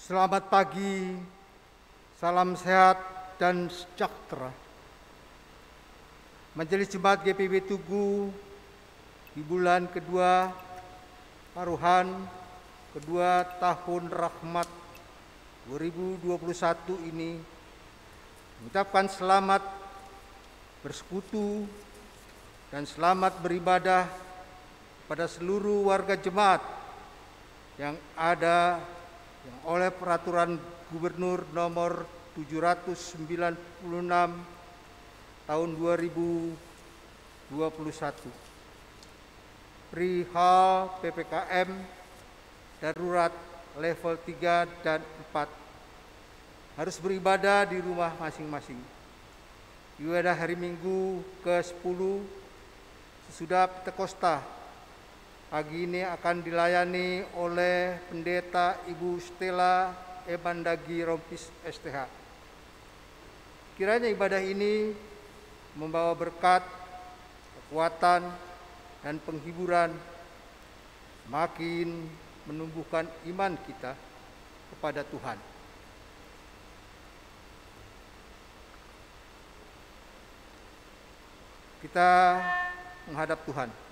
Selamat pagi, salam sehat dan sejahtera. Majelis Jemaat GPIB Tugu di bulan kedua Paruhan kedua tahun Rahmat 2021 ini mengucapkan selamat bersekutu dan selamat beribadah pada seluruh warga jemaat yang ada yang oleh Peraturan Gubernur Nomor 796 Tahun 2021 perihal PPKM darurat level 3 dan 4 harus beribadah di rumah masing-masing. Ibadah hari Minggu ke-10 sesudah Pentakosta pagi ini akan dilayani oleh Pendeta Ibu Stella Ebandagi Rompis STH. Kiranya ibadah ini membawa berkat, kekuatan, dan penghiburan, makin menumbuhkan iman kita kepada Tuhan. Kita menghadap Tuhan.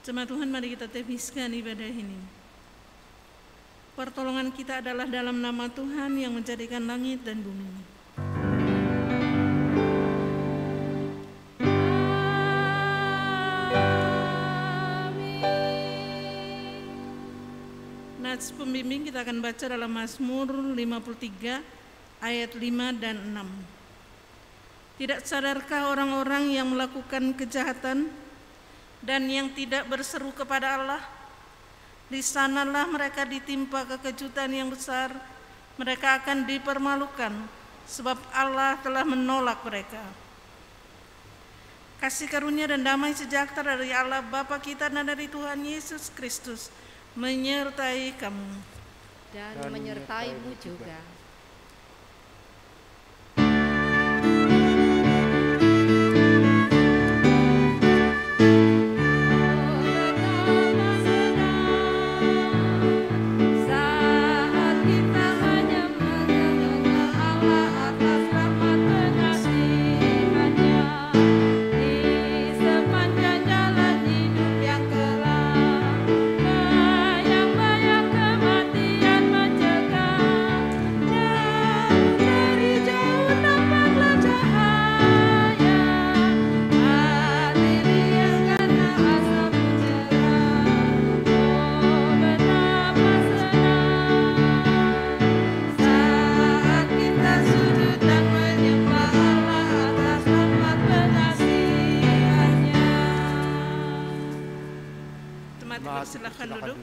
Jemaat Tuhan, mari kita tepiskan ibadah ini. Pertolongan kita adalah dalam nama Tuhan yang menjadikan langit dan bumi. Nats pembimbing kita akan baca dalam Mazmur 53 ayat 5 dan 6. Tidak sadarkah orang-orang yang melakukan kejahatan dan yang tidak berseru kepada Allah? Di sanalah mereka ditimpa kekejutan yang besar, mereka akan dipermalukan, sebab Allah telah menolak mereka. Kasih karunia dan damai sejahtera dari Allah Bapa kita dan dari Tuhan Yesus Kristus menyertai kamu. Dan menyertaimu juga. Silakan duduk.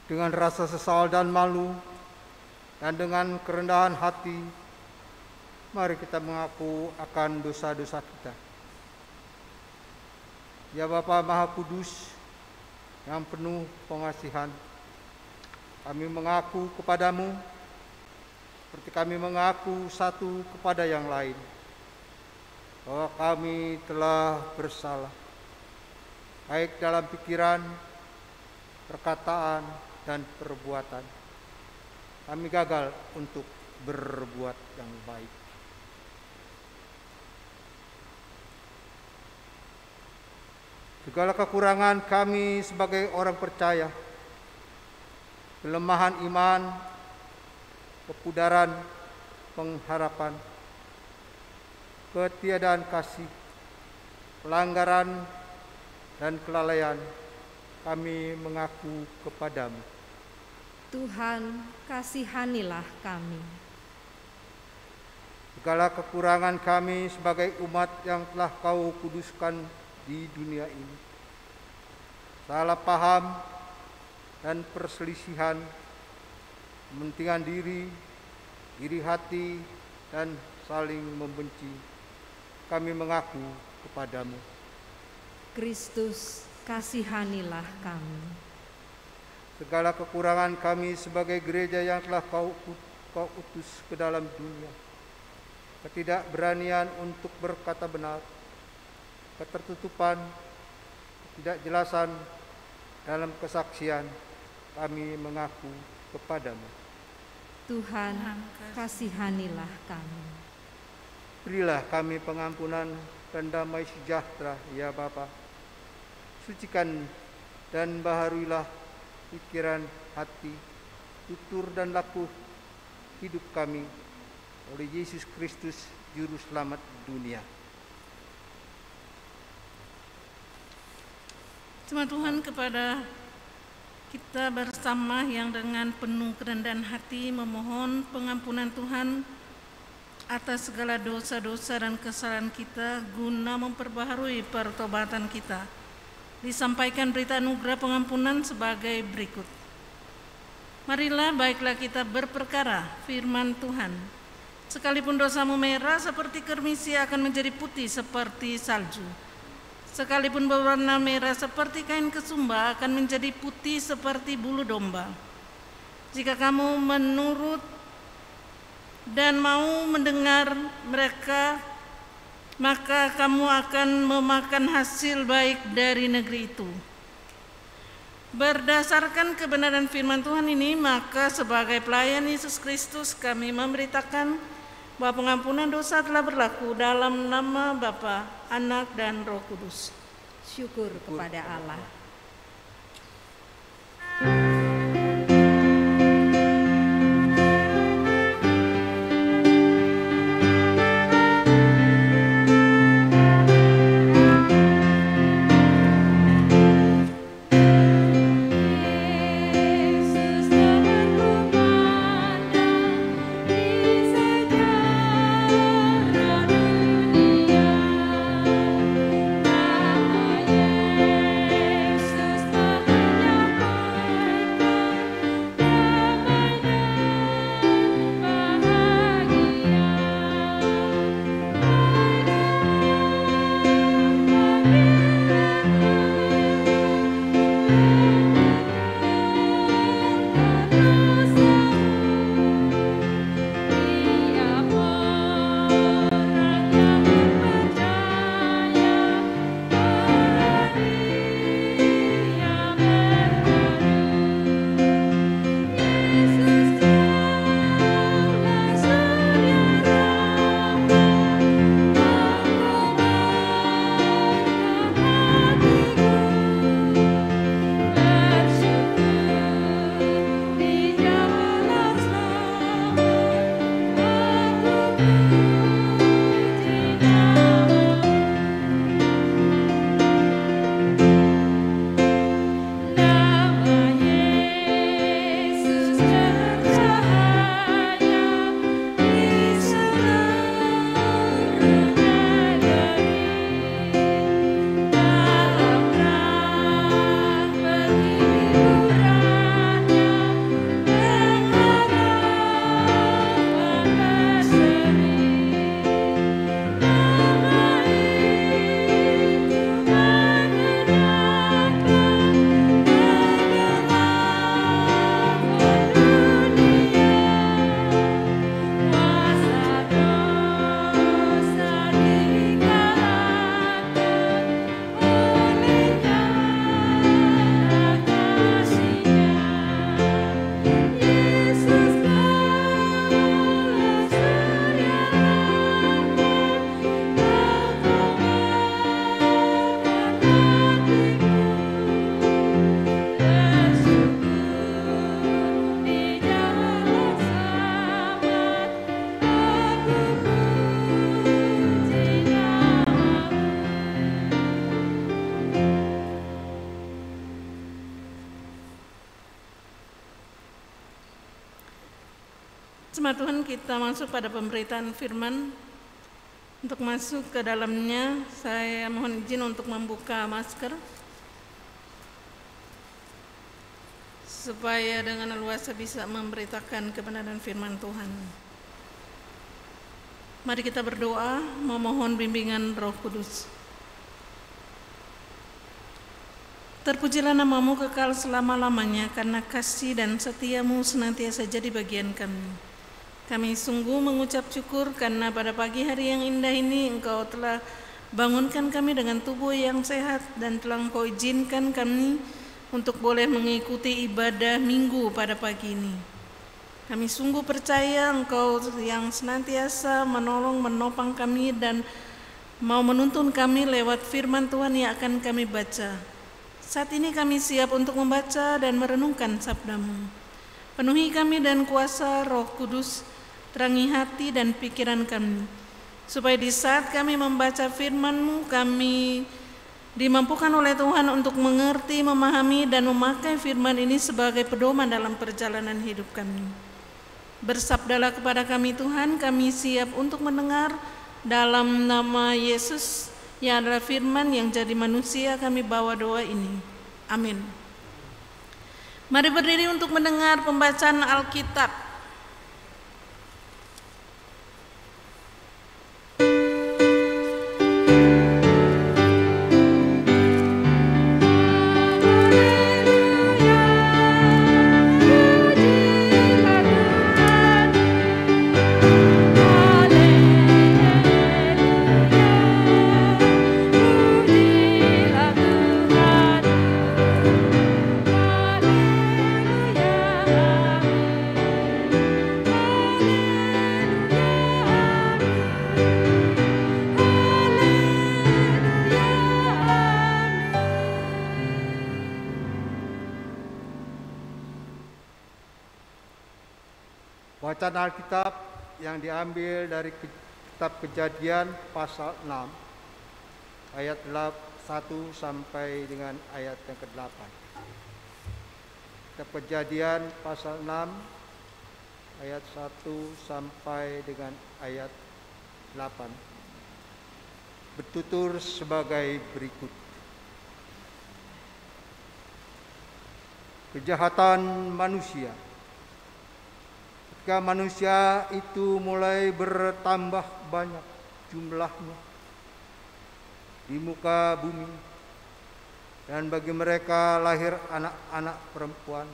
Dengan rasa sesal dan malu dan dengan kerendahan hati Mari kita mengaku akan dosa-dosa kita. Ya Bapa Maha Kudus yang penuh pengasihan, kami mengaku kepadamu seperti kami mengaku satu kepada yang lain, bahwa kami telah bersalah, baik dalam pikiran, perkataan, dan perbuatan. Kami gagal untuk berbuat yang baik. Segala kekurangan kami sebagai orang percaya, kelemahan iman, kepudaran pengharapan, ketiadaan kasih, pelanggaran, dan kelalaian, kami mengaku kepadamu. Tuhan, kasihanilah kami. Segala kekurangan kami sebagai umat yang telah Kau kuduskan di dunia ini, salah paham dan perselisihan, kepentingan diri, iri hati, dan saling membenci, kami mengaku kepadamu. Kristus, kasihanilah kami. Segala kekurangan kami sebagai gereja yang telah Kau utus ke dalam dunia, ketidakberanian untuk berkata benar, ketertutupan, ketidakjelasan dalam kesaksian, kami mengaku kepadamu. Tuhan, kasihanilah kami. Berilah kami pengampunan dan damai sejahtera, ya Bapa. Sucikan dan baharuilah pikiran, hati, tutur dan laku hidup kami oleh Yesus Kristus, Juru Selamat dunia. Terima Tuhan kepada kita bersama yang dengan penuh kerendahan hati memohon pengampunan Tuhan atas segala dosa-dosa dan kesalahan kita guna memperbaharui pertobatan kita. Disampaikan berita anugerah pengampunan sebagai berikut. Marilah baiklah kita berperkara firman Tuhan. Sekalipun dosamu merah seperti kermisi akan menjadi putih seperti salju. Sekalipun berwarna merah seperti kain kesumba akan menjadi putih seperti bulu domba. Jika kamu menurut dan mau mendengar mereka, maka kamu akan memakan hasil baik dari negeri itu. Berdasarkan kebenaran firman Tuhan ini, maka sebagai pelayan Yesus Kristus kami memberitakan bahwa pengampunan dosa telah berlaku dalam nama Bapa, Anak, dan Roh Kudus. Syukur kepada Allah. Yesus Jemaat Tuhan, kita masuk pada pemberitaan firman. Untuk masuk ke dalamnya, saya mohon izin untuk membuka masker supaya dengan leluasa bisa memberitakan kebenaran firman Tuhan. Mari kita berdoa memohon bimbingan Roh Kudus. Terpujilah namamu kekal selama-lamanya, karena kasih dan setiamu senantiasa jadi bagian kami. Kami sungguh mengucap syukur karena pada pagi hari yang indah ini Engkau telah bangunkan kami dengan tubuh yang sehat dan telah Engkau izinkan kami untuk boleh mengikuti ibadah minggu pada pagi ini. Kami sungguh percaya Engkau yang senantiasa menolong, menopang kami dan mau menuntun kami lewat firman Tuhan yang akan kami baca. Saat ini kami siap untuk membaca dan merenungkan sabda-Mu. Penuhi kami dan kuasa Roh Kudus, terangi hati dan pikiran kami, supaya di saat kami membaca firman-Mu, kami dimampukan oleh Tuhan untuk mengerti, memahami, dan memakai firman ini sebagai pedoman dalam perjalanan hidup kami. Bersabdalah kepada kami Tuhan, kami siap untuk mendengar. Dalam nama Yesus yang adalah firman yang jadi manusia, kami bawa doa ini. Amin. Mari berdiri untuk mendengar pembacaan Alkitab. Bacaan Alkitab yang diambil dari kitab Kejadian pasal 6 ayat 1 sampai dengan ayat yang ke-8. Kitab Kejadian pasal 6 ayat 1 sampai dengan ayat 8 bertutur sebagai berikut. Kejahatan manusia. Ketika manusia itu mulai bertambah banyak jumlahnya di muka bumi, dan bagi mereka lahir anak-anak perempuan,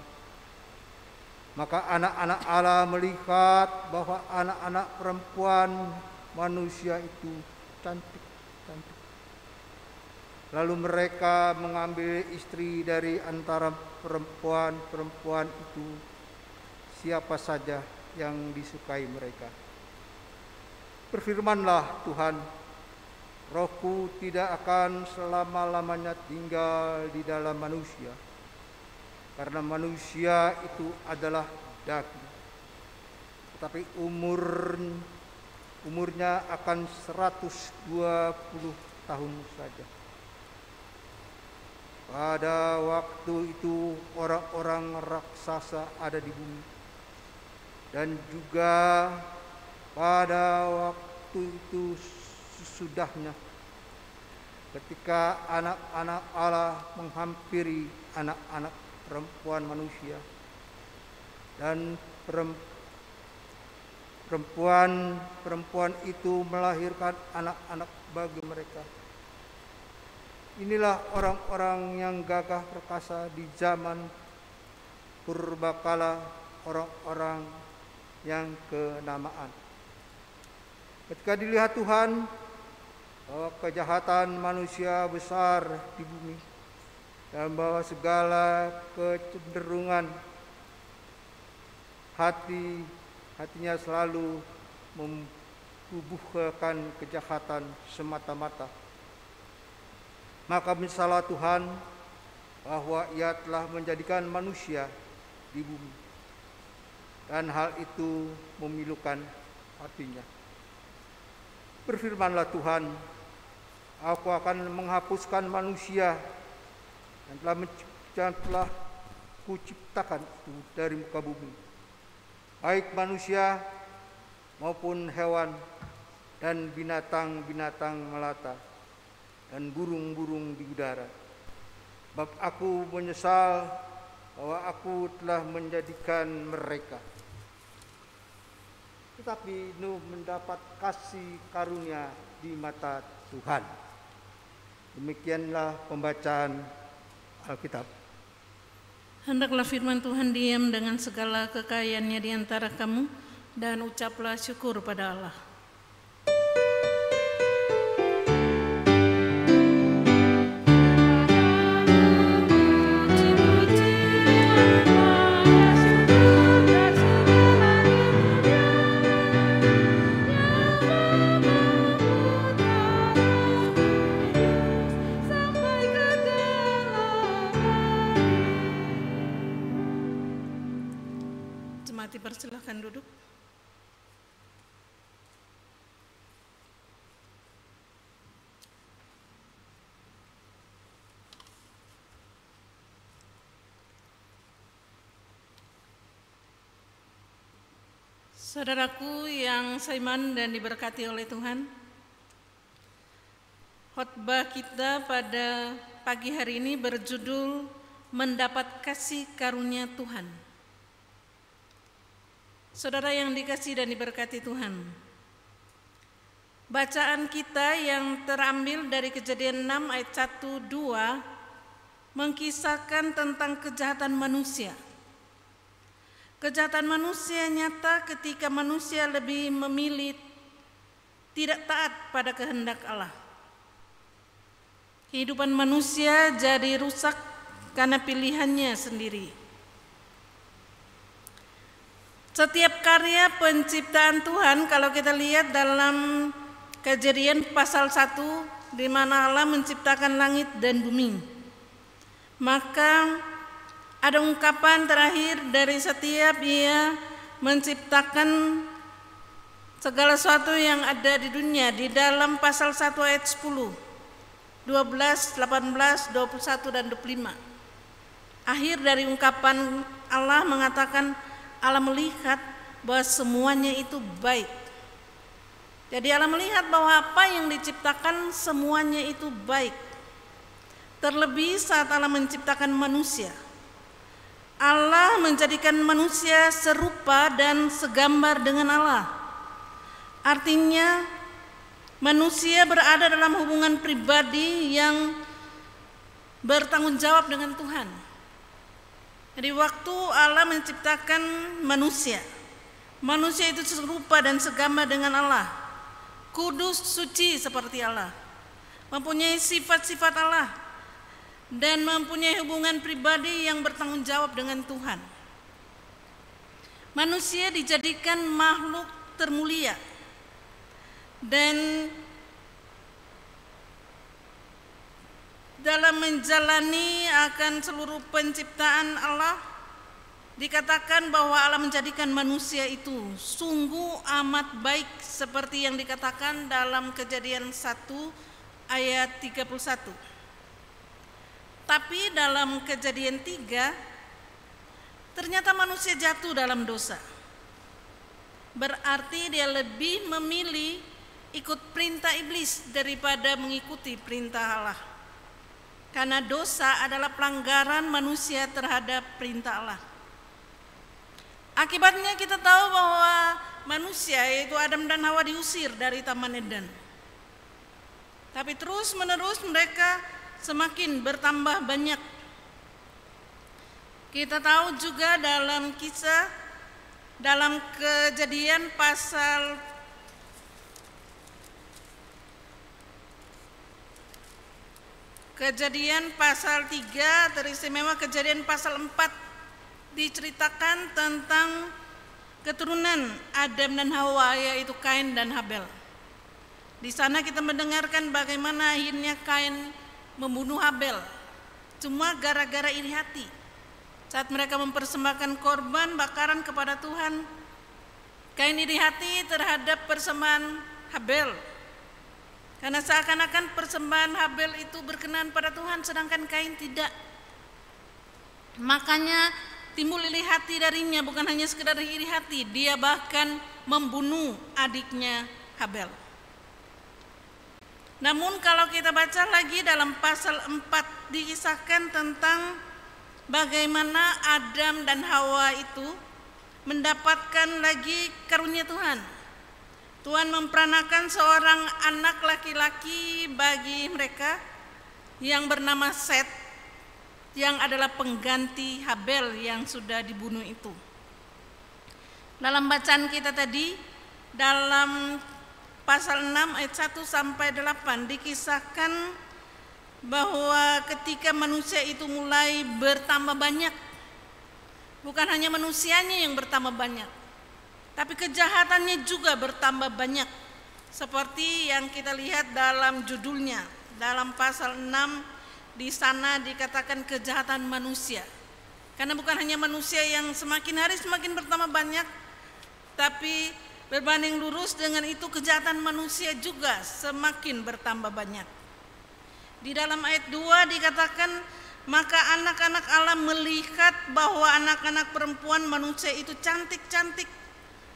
maka anak-anak Allah melihat bahwa anak-anak perempuan manusia itu cantik-cantik. Lalu mereka mengambil istri dari antara perempuan-perempuan itu, siapa saja yang disukai mereka. Berfirmanlah Tuhan, Rohku tidak akan selama-lamanya tinggal di dalam manusia, karena manusia itu adalah daging, tetapi umurnya akan 120 tahun saja. Pada waktu itu orang-orang raksasa ada di bumi, dan juga pada waktu itu sesudahnya, ketika anak-anak Allah menghampiri anak-anak perempuan manusia, dan perempuan itu melahirkan anak-anak bagi mereka. Inilah orang-orang yang gagah perkasa di zaman purbakala, orang-orang yang kenamaan. Ketika dilihat Tuhan bahwa kejahatan manusia besar di bumi, dan bahwa segala kecenderungan hatinya selalu membubuhkan kejahatan semata-mata, maka mensalah Tuhan bahwa Ia telah menjadikan manusia di bumi, dan hal itu memilukan hatinya. Berfirmanlah Tuhan, Aku akan menghapuskan manusia yang telah kuciptakan itu dari muka bumi, baik manusia maupun hewan dan binatang-binatang melata dan burung-burung di udara. Sebab aku menyesal bahwa aku telah menjadikan mereka. Tetapi Nuh mendapat kasih karunia di mata Tuhan. Demikianlah pembacaan Alkitab. Hendaklah firman Tuhan diam dengan segala kekayaannya di antara kamu, dan ucaplah syukur pada Allah. Persilahkan duduk. Saudaraku yang seiman dan diberkati oleh Tuhan, khotbah kita pada pagi hari ini berjudul Mendapat Kasih Karunia Tuhan. Saudara yang dikasihi dan diberkati Tuhan, bacaan kita yang terambil dari Kejadian 6 ayat 1-2 mengkisahkan tentang kejahatan manusia. Kejahatan manusia nyata ketika manusia lebih memilih tidak taat pada kehendak Allah. Kehidupan manusia jadi rusak karena pilihannya sendiri. Setiap karya penciptaan Tuhan, kalau kita lihat dalam Kejadian pasal 1, di mana Allah menciptakan langit dan bumi, maka ada ungkapan terakhir dari setiap Ia menciptakan segala sesuatu yang ada di dunia, di dalam pasal 1 ayat 10, 12, 18, 21, dan 25. Akhir dari ungkapan Allah mengatakan, Allah melihat bahwa semuanya itu baik. Jadi Allah melihat bahwa apa yang diciptakan semuanya itu baik. Terlebih saat Allah menciptakan manusia. Allah menjadikan manusia serupa dan segambar dengan Allah. Artinya manusia berada dalam hubungan pribadi yang bertanggung jawab dengan Tuhan. Jadi waktu Allah menciptakan manusia, manusia itu serupa dan segambar dengan Allah, kudus, suci seperti Allah, mempunyai sifat-sifat Allah, dan mempunyai hubungan pribadi yang bertanggung jawab dengan Tuhan. Manusia dijadikan makhluk termulia, dan dalam menjalani akan seluruh penciptaan Allah, dikatakan bahwa Allah menjadikan manusia itu sungguh amat baik, seperti yang dikatakan dalam Kejadian 1 ayat 31. Tapi dalam Kejadian 3, ternyata manusia jatuh dalam dosa. Berarti dia lebih memilih ikut perintah iblis daripada mengikuti perintah Allah. Karena dosa adalah pelanggaran manusia terhadap perintah Allah. Akibatnya kita tahu bahwa manusia, yaitu Adam dan Hawa, diusir dari Taman Eden. Tapi terus menerus mereka semakin bertambah banyak. Kita tahu juga dalam kisah, dalam Kejadian pasal 3, teristimewa Kejadian pasal 4, diceritakan tentang keturunan Adam dan Hawa, yaitu Kain dan Habel. Di sana kita mendengarkan bagaimana akhirnya Kain membunuh Habel, cuma gara-gara iri hati. Saat mereka mempersembahkan korban bakaran kepada Tuhan, Kain iri hati terhadap persembahan Habel, karena seakan-akan persembahan Habel itu berkenan pada Tuhan, sedangkan Kain tidak. Makanya timbul iri hati darinya, bukan hanya sekedar iri hati, dia bahkan membunuh adiknya Habel. Namun kalau kita baca lagi dalam pasal 4 dikisahkan tentang bagaimana Adam dan Hawa itu mendapatkan lagi karunia Tuhan. Tuhan memperanakan seorang anak laki-laki bagi mereka yang bernama Set, yang adalah pengganti Habel yang sudah dibunuh itu. Dalam bacaan kita tadi, dalam pasal 6 ayat 1 sampai 8 dikisahkan bahwa ketika manusia itu mulai bertambah banyak, bukan hanya manusianya yang bertambah banyak, tapi kejahatannya juga bertambah banyak. Seperti yang kita lihat dalam judulnya, dalam pasal 6 di sana dikatakan kejahatan manusia. Karena bukan hanya manusia yang semakin hari semakin bertambah banyak, tapi berbanding lurus dengan itu kejahatan manusia juga semakin bertambah banyak. Di dalam ayat 2 dikatakan, maka anak-anak Allah melihat bahwa anak-anak perempuan manusia itu cantik-cantik,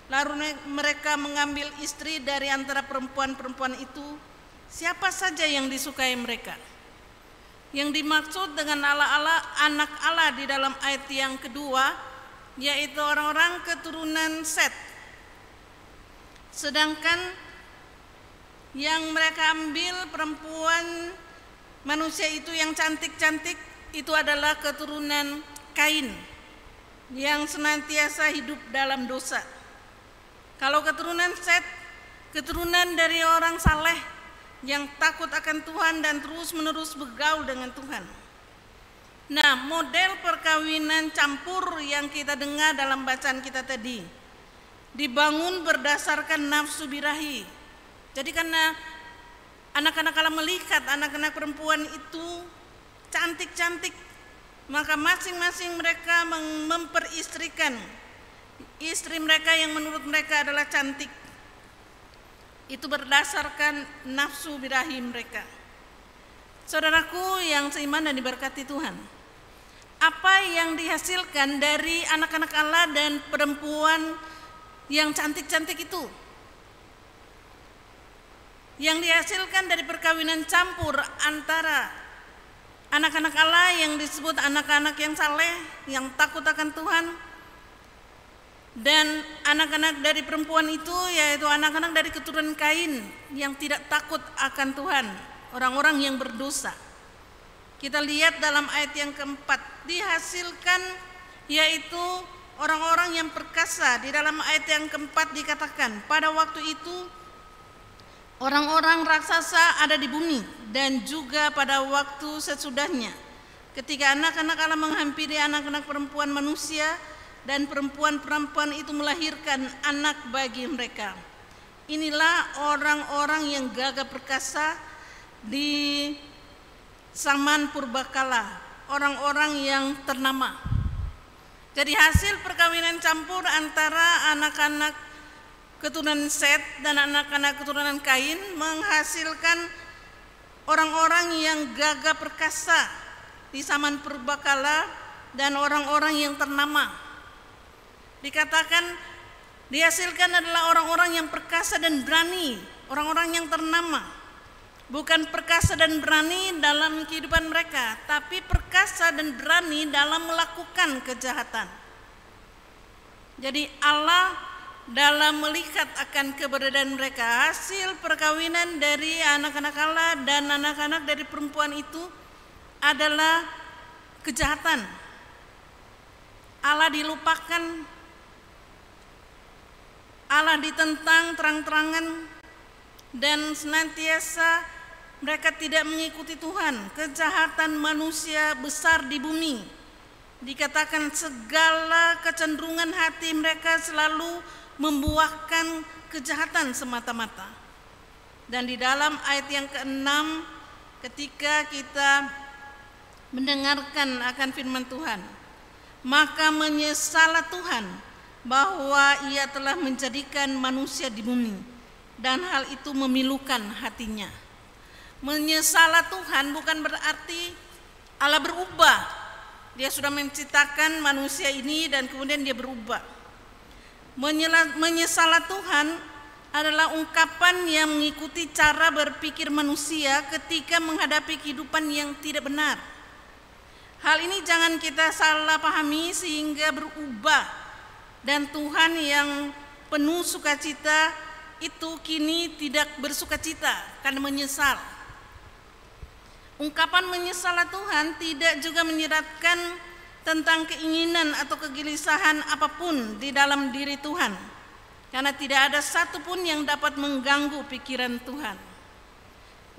lalu mereka mengambil istri dari antara perempuan-perempuan itu, siapa saja yang disukai mereka. Yang dimaksud dengan anak Allah di dalam ayat yang kedua, yaitu orang-orang keturunan Set. Sedangkan yang mereka ambil perempuan manusia itu yang cantik-cantik itu adalah keturunan Kain yang senantiasa hidup dalam dosa. Kalau keturunan Set, keturunan dari orang saleh yang takut akan Tuhan dan terus-menerus bergaul dengan Tuhan. Nah, model perkawinan campur yang kita dengar dalam bacaan kita tadi dibangun berdasarkan nafsu birahi. Jadi karena anak-anak Allah melihat anak-anak perempuan itu cantik-cantik, maka masing-masing mereka memperistrikan istri mereka yang menurut mereka adalah cantik. Itu berdasarkan nafsu birahi mereka. Saudaraku yang seiman dan diberkati Tuhan, apa yang dihasilkan dari anak-anak Allah dan perempuan yang cantik-cantik itu? Yang dihasilkan dari perkawinan campur antara anak-anak Allah yang disebut anak-anak yang saleh, yang takut akan Tuhan, dan anak-anak dari perempuan itu yaitu anak-anak dari keturunan Kain yang tidak takut akan Tuhan, orang-orang yang berdosa. Kita lihat dalam ayat yang keempat, dihasilkan yaitu orang-orang yang perkasa. Di dalam ayat yang keempat dikatakan, pada waktu itu orang-orang raksasa ada di bumi, dan juga pada waktu sesudahnya, ketika anak-anak Allah menghampiri anak-anak perempuan manusia, dan perempuan-perempuan itu melahirkan anak bagi mereka. Inilah orang-orang yang gagah perkasa di zaman purbakala, orang-orang yang ternama. Jadi hasil perkawinan campur antara anak-anak keturunan Set dan anak-anak keturunan Kain menghasilkan orang-orang yang gagah perkasa di zaman purbakala dan orang-orang yang ternama. Dikatakan dihasilkan adalah orang-orang yang perkasa dan berani, orang-orang yang ternama. Bukan perkasa dan berani dalam kehidupan mereka, tapi perkasa dan berani dalam melakukan kejahatan. Jadi Allah dalam melihat akan keberadaan mereka, hasil perkawinan dari anak-anak Allah dan anak-anak dari perempuan itu adalah kejahatan. Allah dilupakan, Allah ditentang terang-terangan, dan senantiasa mereka tidak mengikuti Tuhan. Kejahatan manusia besar di bumi. Dikatakan segala kecenderungan hati mereka selalu membuahkan kejahatan semata-mata. Dan di dalam ayat yang ke-6, ketika kita mendengarkan akan firman Tuhan, maka menyesallah Tuhan bahwa Ia telah menjadikan manusia di bumi, dan hal itu memilukan hatinya. Menyesallah Tuhan bukan berarti Allah berubah Dia sudah menciptakan manusia ini dan kemudian dia berubah. Menyesalah Tuhan adalah ungkapan yang mengikuti cara berpikir manusia ketika menghadapi kehidupan yang tidak benar. Hal ini jangan kita salah pahami sehingga berubah, dan Tuhan yang penuh sukacita itu kini tidak bersukacita karena menyesal. Ungkapan menyesalah Tuhan tidak juga menyiratkan tentang keinginan atau kegelisahan apapun di dalam diri Tuhan, karena tidak ada satupun yang dapat mengganggu pikiran Tuhan.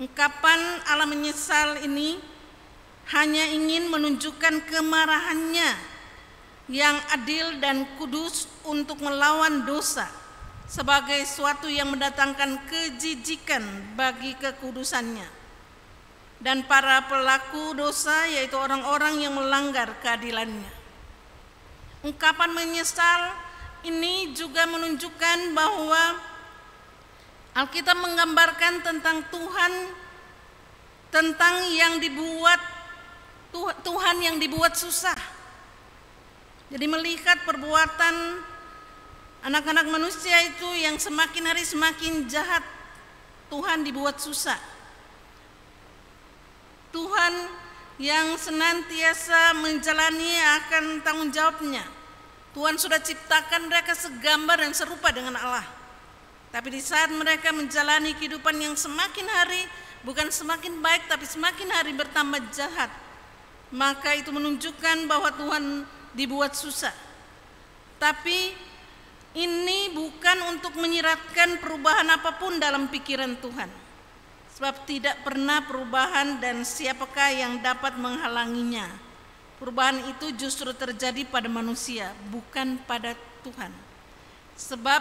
Ungkapan Allah menyesal ini hanya ingin menunjukkan kemarahannya yang adil dan kudus untuk melawan dosa sebagai suatu yang mendatangkan kejijikan bagi kekudusannya. Dan para pelaku dosa, yaitu orang-orang yang melanggar keadilannya. Ungkapan menyesal ini juga menunjukkan bahwa Alkitab menggambarkan tentang Tuhan, tentang yang dibuat Tuhan yang dibuat susah. Jadi melihat perbuatan anak-anak manusia itu yang semakin hari semakin jahat, Tuhan dibuat susah. Tuhan yang senantiasa menjalani akan tanggung jawabnya. Tuhan sudah ciptakan mereka segambar dan serupa dengan Allah. Tapi di saat mereka menjalani kehidupan yang semakin hari bukan semakin baik tapi semakin hari bertambah jahat, maka itu menunjukkan bahwa Tuhan dibuat susah. Tapi ini bukan untuk menyiratkan perubahan apapun dalam pikiran Tuhan. Sebab tidak pernah perubahan dan siapakah yang dapat menghalanginya. Perubahan itu justru terjadi pada manusia, bukan pada Tuhan. Sebab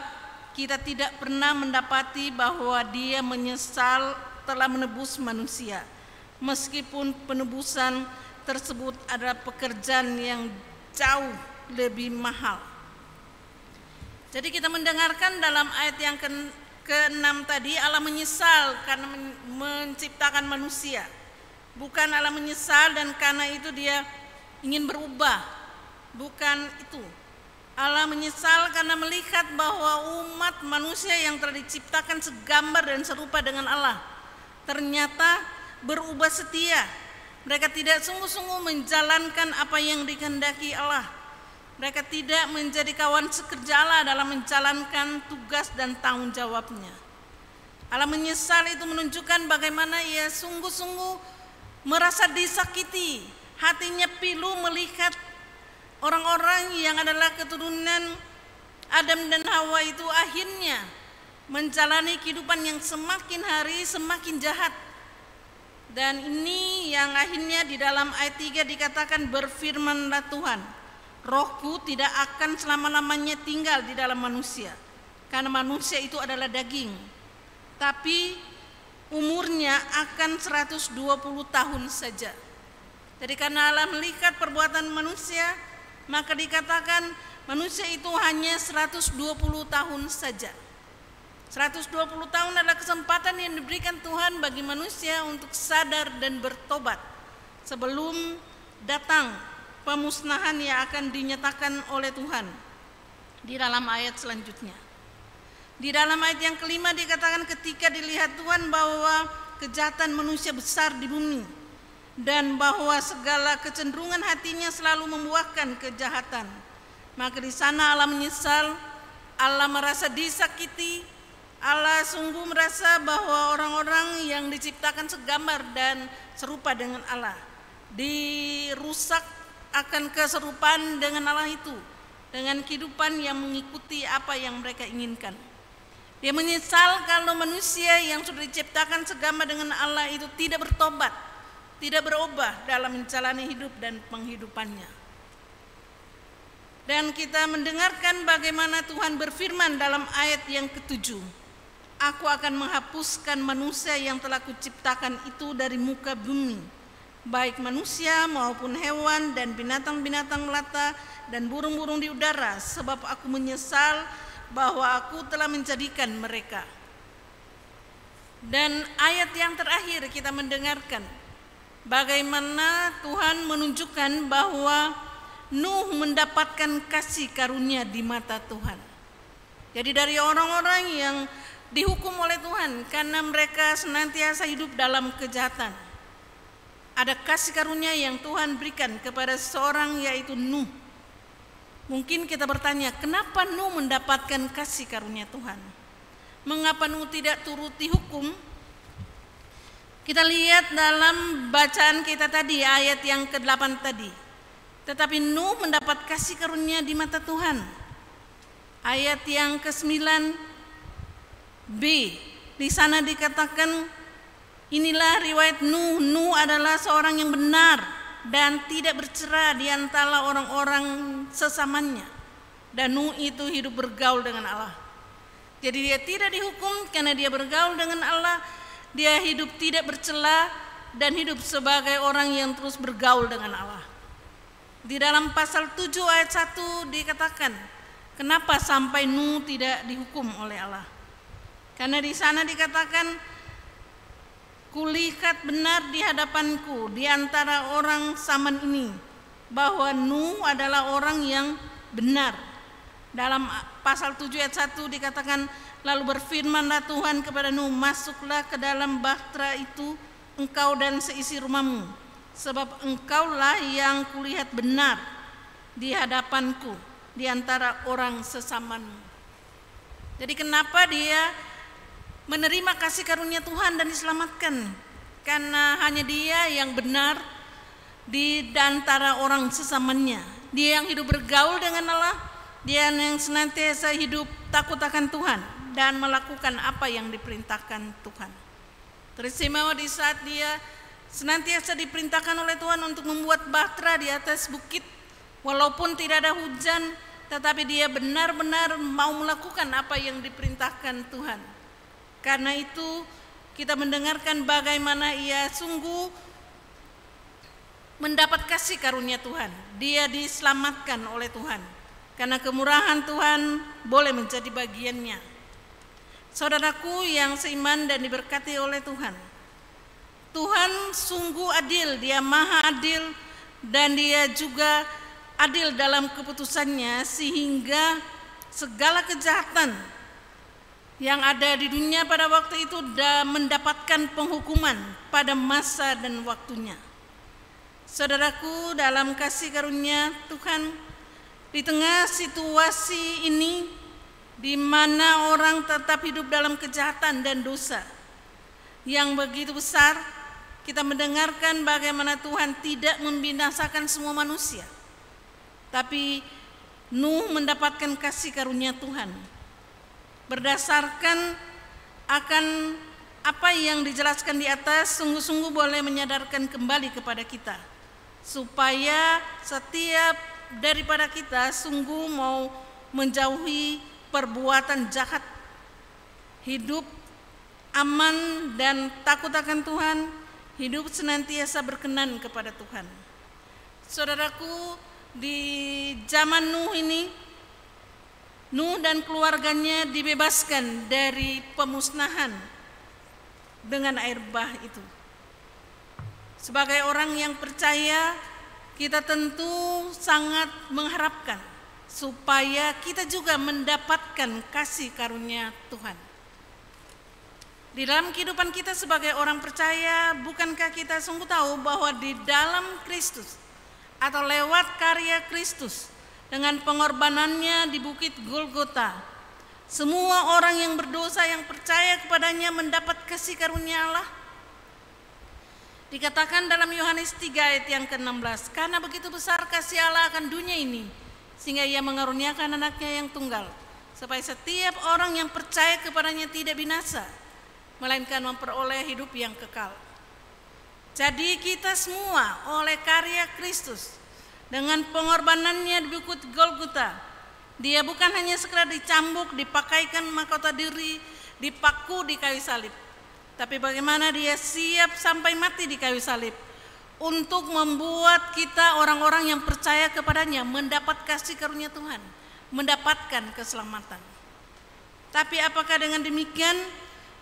kita tidak pernah mendapati bahwa Dia menyesal telah menebus manusia. Meskipun penebusan tersebut adalah pekerjaan yang jauh lebih mahal. Jadi kita mendengarkan dalam ayat yang ke-6 tadi, Allah menyesal karena menciptakan manusia. Bukan Allah menyesal dan karena itu Dia ingin berubah. Bukan itu. Allah menyesal karena melihat bahwa umat manusia yang telah diciptakan segambar dan serupa dengan Allah ternyata berubah setia. Mereka tidak sungguh-sungguh menjalankan apa yang dikehendaki Allah. Mereka tidak menjadi kawan sekerja Allah dalam menjalankan tugas dan tanggung jawabnya. Allah menyesal itu menunjukkan bagaimana Ia sungguh-sungguh merasa disakiti. Hatinya pilu melihat orang-orang yang adalah keturunan Adam dan Hawa itu akhirnya menjalani kehidupan yang semakin hari semakin jahat. Dan ini yang akhirnya di dalam ayat 3 dikatakan, berfirmanlah Tuhan, Rohku tidak akan selama-lamanya tinggal di dalam manusia, karena manusia itu adalah daging, tapi umurnya akan 120 tahun saja. Jadi karena Allah melihat perbuatan manusia, maka dikatakan manusia itu hanya 120 tahun saja. 120 tahun adalah kesempatan yang diberikan Tuhan bagi manusia untuk sadar dan bertobat sebelum datang pemusnahan yang akan dinyatakan oleh Tuhan di dalam ayat selanjutnya. Di dalam ayat yang kelima dikatakan, ketika dilihat Tuhan bahwa kejahatan manusia besar di bumi dan bahwa segala kecenderungan hatinya selalu membuahkan kejahatan, maka di sana Allah menyesal, Allah merasa disakiti. Allah sungguh merasa bahwa orang-orang yang diciptakan segambar dan serupa dengan Allah dirusak akan keserupaan dengan Allah itu, dengan kehidupan yang mengikuti apa yang mereka inginkan. Dia menyesal kalau manusia yang sudah diciptakan segambar dengan Allah itu tidak bertobat, tidak berubah dalam menjalani hidup dan penghidupannya. Dan kita mendengarkan bagaimana Tuhan berfirman dalam ayat yang ke-7, Aku akan menghapuskan manusia yang telah kuciptakan itu dari muka bumi, baik manusia maupun hewan dan binatang-binatang melata dan burung-burung di udara, sebab aku menyesal bahwa aku telah menjadikan mereka. Dan ayat yang terakhir kita mendengarkan bagaimana Tuhan menunjukkan bahwa Nuh mendapatkan kasih karunia di mata Tuhan. Jadi dari orang-orang yang dihukum oleh Tuhan karena mereka senantiasa hidup dalam kejahatan, ada kasih karunia yang Tuhan berikan kepada seorang, yaitu Nuh. Mungkin kita bertanya, kenapa Nuh mendapatkan kasih karunia Tuhan? Mengapa Nuh tidak turut dihukum? Kita lihat dalam bacaan kita tadi, ayat yang ke-8 tadi. Tetapi Nuh mendapat kasih karunia di mata Tuhan. Ayat yang ke-9b, di sana dikatakan, inilah riwayat Nuh. Nuh adalah seorang yang benar dan tidak bercerai di antara orang-orang sesamanya. Dan Nuh itu hidup bergaul dengan Allah. Jadi dia tidak dihukum karena dia bergaul dengan Allah. Dia hidup tidak bercela dan hidup sebagai orang yang terus bergaul dengan Allah. Di dalam pasal 7 ayat 1 dikatakan, kenapa sampai Nuh tidak dihukum oleh Allah? Karena di sana dikatakan, kulihat benar di hadapanku di antara orang zaman ini bahwa Nuh adalah orang yang benar. Dalam pasal 7 ayat 1 dikatakan, lalu berfirmanlah Tuhan kepada Nuh, masuklah ke dalam bahtera itu engkau dan seisi rumahmu, sebab engkaulah yang kulihat benar di hadapanku di antara orang sesamamu. Jadi kenapa dia menerima kasih karunia Tuhan dan diselamatkan? Karena hanya dia yang benar di antara orang sesamanya. Dia yang hidup bergaul dengan Allah, dia yang senantiasa hidup takut akan Tuhan dan melakukan apa yang diperintahkan Tuhan. Teristimewa di saat dia senantiasa diperintahkan oleh Tuhan untuk membuat bahtera di atas bukit, walaupun tidak ada hujan, tetapi dia benar-benar mau melakukan apa yang diperintahkan Tuhan. Karena itu kita mendengarkan bagaimana ia sungguh mendapat kasih karunia Tuhan. Dia diselamatkan oleh Tuhan. Karena kemurahan Tuhan boleh menjadi bagiannya. Saudaraku yang seiman dan diberkati oleh Tuhan. Tuhan sungguh adil, dia maha adil dan dia juga adil dalam keputusannya sehingga segala kejahatan yang ada di dunia pada waktu itu mendapatkan penghukuman pada masa dan waktunya. Saudaraku, dalam kasih karunia Tuhan, di tengah situasi ini di mana orang tetap hidup dalam kejahatan dan dosa yang begitu besar, kita mendengarkan bagaimana Tuhan tidak membinasakan semua manusia. Tapi Nuh mendapatkan kasih karunia Tuhan berdasarkan akan apa yang dijelaskan di atas, sungguh-sungguh boleh menyadarkan kembali kepada kita supaya setiap daripada kita sungguh mau menjauhi perbuatan jahat, hidup aman dan takut akan Tuhan, hidup senantiasa berkenan kepada Tuhan. Saudaraku, di zaman Nuh ini, Nuh dan keluarganya dibebaskan dari pemusnahan dengan air bah itu. Sebagai orang yang percaya, kita tentu sangat mengharapkan supaya kita juga mendapatkan kasih karunia Tuhan. Di dalam kehidupan kita sebagai orang percaya, bukankah kita sungguh tahu bahwa di dalam Kristus atau lewat karya Kristus dengan pengorbanannya di bukit Golgota, semua orang yang berdosa yang percaya kepadanya mendapat kasih karunia Allah? Dikatakan dalam Yohanes 3 ayat yang ke-16, karena begitu besar kasih Allah akan dunia ini, sehingga ia mengaruniakan anaknya yang tunggal, supaya setiap orang yang percaya kepadanya tidak binasa, melainkan memperoleh hidup yang kekal. Jadi kita semua oleh karya Kristus, dengan pengorbanannya di bukit Golgota, dia bukan hanya sekedar dicambuk, dipakaikan mahkota diri, dipaku di kayu salib, tapi bagaimana dia siap sampai mati di kayu salib untuk membuat kita orang-orang yang percaya kepadanya mendapat kasih karunia Tuhan, mendapatkan keselamatan. Tapi apakah dengan demikian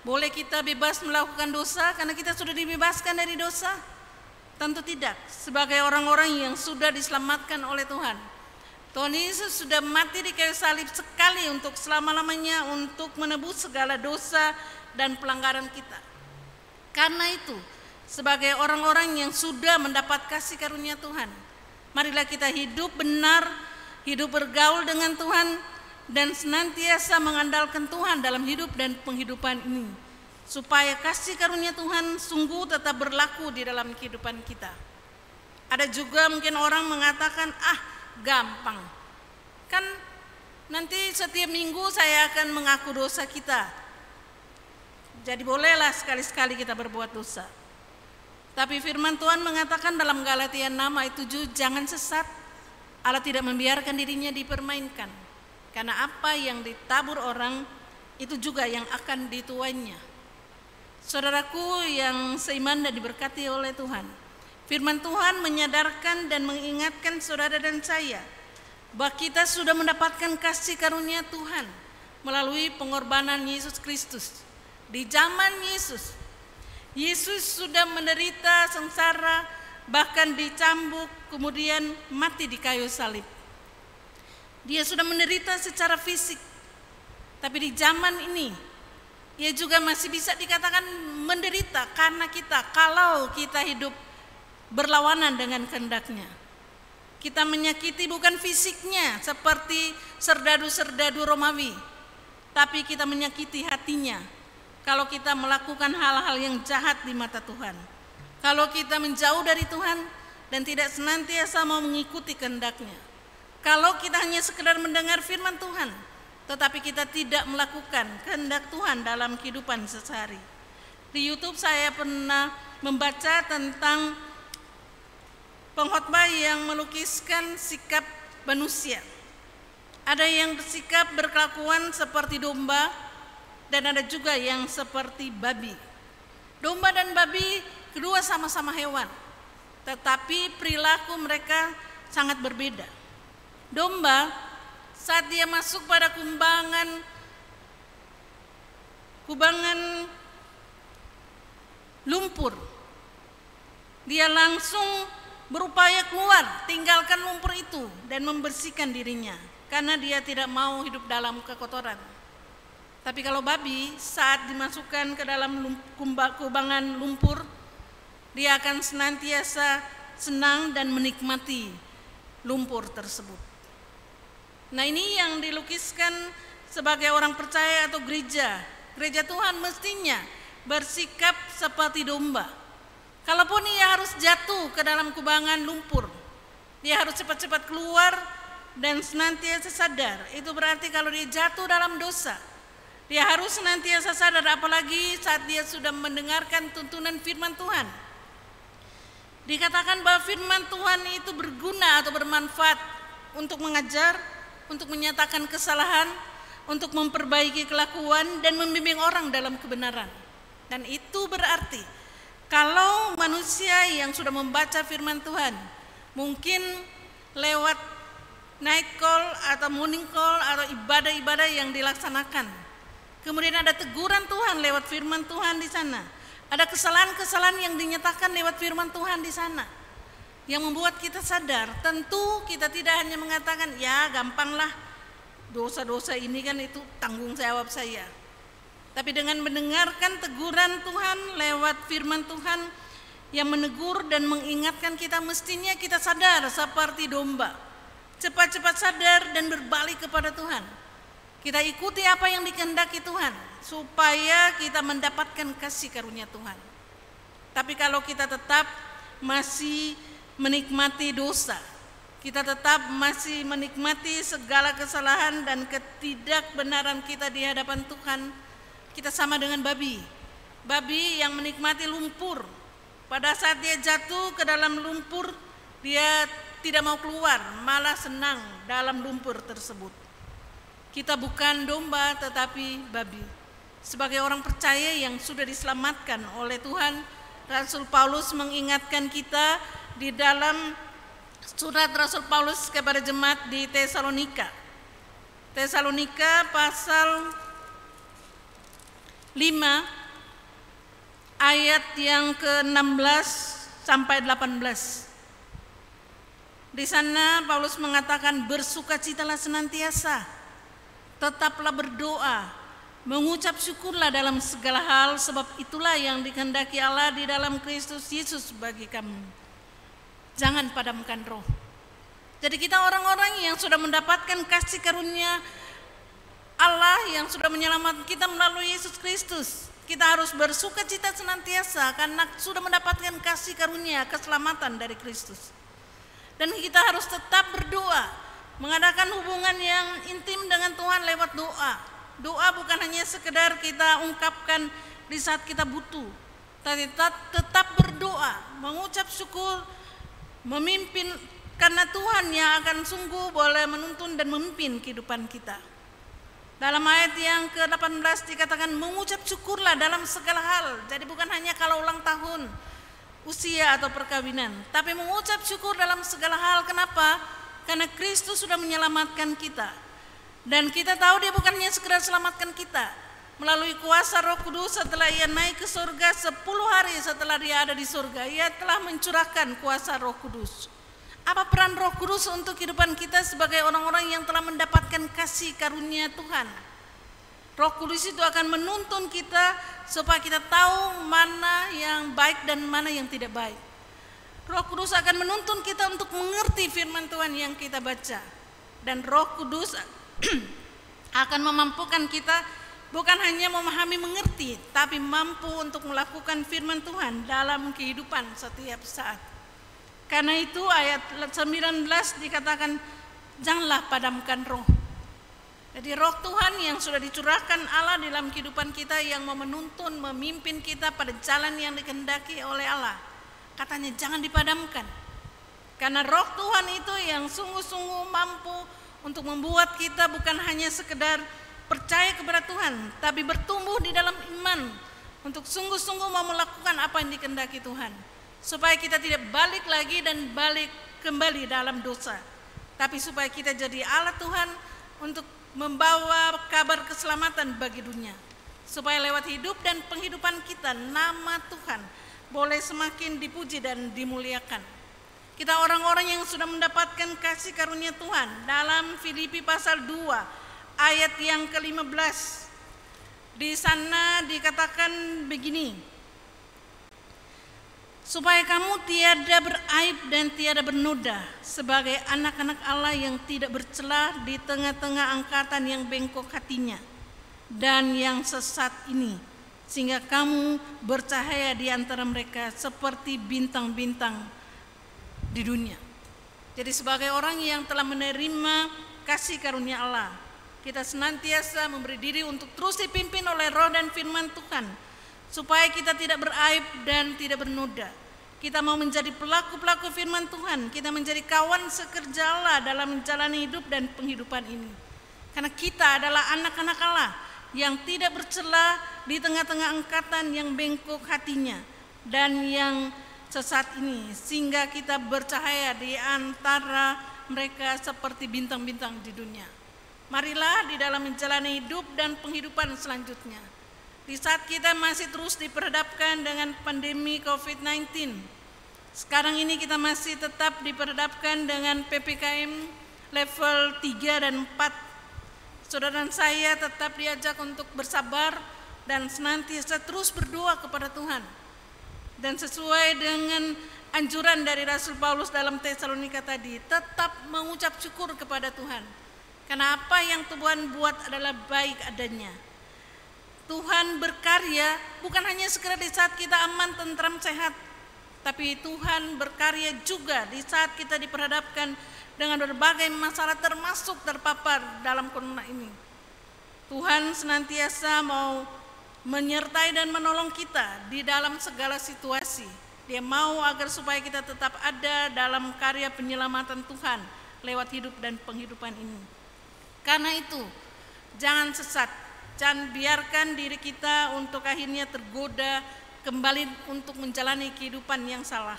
boleh kita bebas melakukan dosa karena kita sudah dibebaskan dari dosa? Tentu tidak. Sebagai orang-orang yang sudah diselamatkan oleh Tuhan, Tuhan Yesus sudah mati di kayu salib sekali untuk selama-lamanya untuk menebus segala dosa dan pelanggaran kita. Karena itu, sebagai orang-orang yang sudah mendapat kasih karunia Tuhan, marilah kita hidup benar, hidup bergaul dengan Tuhan, dan senantiasa mengandalkan Tuhan dalam hidup dan penghidupan ini, supaya kasih karunia Tuhan sungguh tetap berlaku di dalam kehidupan kita. Ada juga mungkin orang mengatakan, gampang, kan nanti setiap minggu saya akan mengaku dosa kita, jadi bolehlah sekali-sekali kita berbuat dosa. Tapi firman Tuhan mengatakan dalam Galatia 6 ayat 7, jangan sesat, Allah tidak membiarkan dirinya dipermainkan, karena apa yang ditabur orang itu juga yang akan dituainya. Saudaraku yang seiman dan diberkati oleh Tuhan, firman Tuhan menyadarkan dan mengingatkan saudara dan saya bahwa kita sudah mendapatkan kasih karunia Tuhan melalui pengorbanan Yesus Kristus. Di zaman Yesus, Yesus sudah menderita sengsara, bahkan dicambuk, kemudian mati di kayu salib. Dia sudah menderita secara fisik, tapi di zaman ini ia juga masih bisa dikatakan menderita karena kita, kalau kita hidup berlawanan dengan kehendak-Nya. Kita menyakiti bukan fisiknya seperti serdadu-serdadu Romawi, tapi kita menyakiti hatinya kalau kita melakukan hal-hal yang jahat di mata Tuhan. Kalau kita menjauh dari Tuhan dan tidak senantiasa mau mengikuti kehendak-Nya. Kalau kita hanya sekedar mendengar firman Tuhan, tetapi kita tidak melakukan kehendak Tuhan dalam kehidupan sehari-hari. Di YouTube saya pernah membaca tentang pengkhotbah yang melukiskan sikap manusia. Ada yang bersikap berkelakuan seperti domba, dan ada juga yang seperti babi. Domba dan babi kedua sama-sama hewan, tetapi perilaku mereka sangat berbeda. Domba saat dia masuk pada kubangan lumpur, dia langsung berupaya keluar, tinggalkan lumpur itu dan membersihkan dirinya, karena dia tidak mau hidup dalam kekotoran. Tapi kalau babi saat dimasukkan ke dalam kubangan lumpur, dia akan senantiasa senang dan menikmati lumpur tersebut. Nah, ini yang dilukiskan sebagai orang percaya atau gereja. Gereja Tuhan mestinya bersikap seperti domba. Kalaupun ia harus jatuh ke dalam kubangan lumpur, dia harus cepat-cepat keluar dan senantiasa sadar. Itu berarti kalau dia jatuh dalam dosa, dia harus senantiasa sadar, apalagi saat dia sudah mendengarkan tuntunan firman Tuhan. Dikatakan bahwa firman Tuhan itu berguna atau bermanfaat untuk mengajar, untuk menyatakan kesalahan, untuk memperbaiki kelakuan dan membimbing orang dalam kebenaran. Dan itu berarti kalau manusia yang sudah membaca firman Tuhan, mungkin lewat night call atau morning call atau ibadah-ibadah yang dilaksanakan, kemudian ada teguran Tuhan lewat firman Tuhan di sana, ada kesalahan-kesalahan yang dinyatakan lewat firman Tuhan di sana, yang membuat kita sadar. Tentu kita tidak hanya mengatakan, ya gampanglah, dosa-dosa ini kan itu tanggung jawab saya. Tapi dengan mendengarkan teguran Tuhan lewat firman Tuhan yang menegur dan mengingatkan kita, mestinya kita sadar seperti domba, cepat-cepat sadar dan berbalik kepada Tuhan. Kita ikuti apa yang dikehendaki Tuhan, supaya kita mendapatkan kasih karunia Tuhan. Tapi kalau kita tetap masih menikmati dosa, kita tetap masih menikmati segala kesalahan dan ketidakbenaran kita di hadapan Tuhan, kita sama dengan babi. Babi yang menikmati lumpur, pada saat dia jatuh ke dalam lumpur, dia tidak mau keluar, malah senang dalam lumpur tersebut. Kita bukan domba tetapi babi. Sebagai orang percaya yang sudah diselamatkan oleh Tuhan, Rasul Paulus mengingatkan kita di dalam surat Rasul Paulus kepada jemaat di Tesalonika. Tesalonika pasal 5 ayat yang ke-16 sampai 18. Di sana Paulus mengatakan, bersukacitalah senantiasa, tetaplah berdoa, mengucap syukurlah dalam segala hal, sebab itulah yang dikehendaki Allah di dalam Kristus Yesus bagi kamu. Jangan padamkan roh. Jadi kita orang-orang yang sudah mendapatkan kasih karunia Allah yang sudah menyelamatkan kita melalui Yesus Kristus, kita harus bersukacita senantiasa karena sudah mendapatkan kasih karunia keselamatan dari Kristus. Dan kita harus tetap berdoa, mengadakan hubungan yang intim dengan Tuhan lewat doa. Doa bukan hanya sekedar kita ungkapkan di saat kita butuh, tapi tetap berdoa, mengucap syukur, memimpin, karena Tuhan yang akan sungguh boleh menuntun dan memimpin kehidupan kita. Dalam ayat yang ke-18 dikatakan, mengucap syukurlah dalam segala hal. Jadi bukan hanya kalau ulang tahun, usia atau perkawinan, tapi mengucap syukur dalam segala hal. Kenapa? Karena Kristus sudah menyelamatkan kita. Dan kita tahu dia bukan hanya sekedar selamatkan kita. Melalui kuasa Roh Kudus, setelah ia naik ke surga, 10 hari setelah dia ada di surga, ia telah mencurahkan kuasa Roh Kudus. Apa peran Roh Kudus untuk kehidupan kita sebagai orang-orang yang telah mendapatkan kasih karunia Tuhan? Roh Kudus itu akan menuntun kita supaya kita tahu mana yang baik dan mana yang tidak baik. Roh Kudus akan menuntun kita untuk mengerti firman Tuhan yang kita baca. Dan Roh Kudus akan memampukan kita bukan hanya memahami mengerti, tapi mampu untuk melakukan firman Tuhan dalam kehidupan setiap saat. Karena itu ayat 19 dikatakan, janganlah padamkan roh. Jadi roh Tuhan yang sudah dicurahkan Allah dalam kehidupan kita yang menuntun, memimpin kita pada jalan yang dikehendaki oleh Allah. Katanya jangan dipadamkan. Karena roh Tuhan itu yang sungguh-sungguh mampu untuk membuat kita bukan hanya sekedar percaya kepada Tuhan, tapi bertumbuh di dalam iman untuk sungguh-sungguh mau melakukan apa yang dikehendaki Tuhan. Supaya kita tidak balik lagi dan balik kembali dalam dosa, tapi supaya kita jadi alat Tuhan untuk membawa kabar keselamatan bagi dunia. Supaya lewat hidup dan penghidupan kita, nama Tuhan boleh semakin dipuji dan dimuliakan. Kita orang-orang yang sudah mendapatkan kasih karunia Tuhan. Dalam Filipi pasal 2 ayat yang ke-15, di sana dikatakan begini, supaya kamu tiada beraib dan tiada bernoda sebagai anak-anak Allah yang tidak bercela di tengah-tengah angkatan yang bengkok hatinya dan yang sesat ini, sehingga kamu bercahaya di antara mereka seperti bintang-bintang di dunia. Jadi sebagai orang yang telah menerima kasih karunia Allah, kita senantiasa memberi diri untuk terus dipimpin oleh roh dan firman Tuhan, supaya kita tidak beraib dan tidak bernoda. Kita mau menjadi pelaku-pelaku firman Tuhan, kita menjadi kawan sekerja Allah dalam menjalani hidup dan penghidupan ini. Karena kita adalah anak-anak Allah yang tidak bercela di tengah-tengah angkatan yang bengkok hatinya dan yang sesat ini, sehingga kita bercahaya di antara mereka seperti bintang-bintang di dunia. Marilah di dalam menjalani hidup dan penghidupan selanjutnya, di saat kita masih terus diperhadapkan dengan pandemi COVID-19, sekarang ini kita masih tetap diperhadapkan dengan PPKM level 3 dan 4. Saudara dan saya tetap diajak untuk bersabar dan senantiasa terus berdoa kepada Tuhan. Dan sesuai dengan anjuran dari Rasul Paulus dalam Tesalonika tadi, tetap mengucap syukur kepada Tuhan. Karena apa yang Tuhan buat adalah baik adanya. Tuhan berkarya bukan hanya sekedar di saat kita aman, tentram, sehat, tapi Tuhan berkarya juga di saat kita diperhadapkan dengan berbagai masalah termasuk terpapar dalam corona ini. Tuhan senantiasa mau menyertai dan menolong kita di dalam segala situasi. Dia mau agar supaya kita tetap ada dalam karya penyelamatan Tuhan lewat hidup dan penghidupan ini. Karena itu, jangan sesat. Jangan biarkan diri kita untuk akhirnya tergoda kembali untuk menjalani kehidupan yang salah.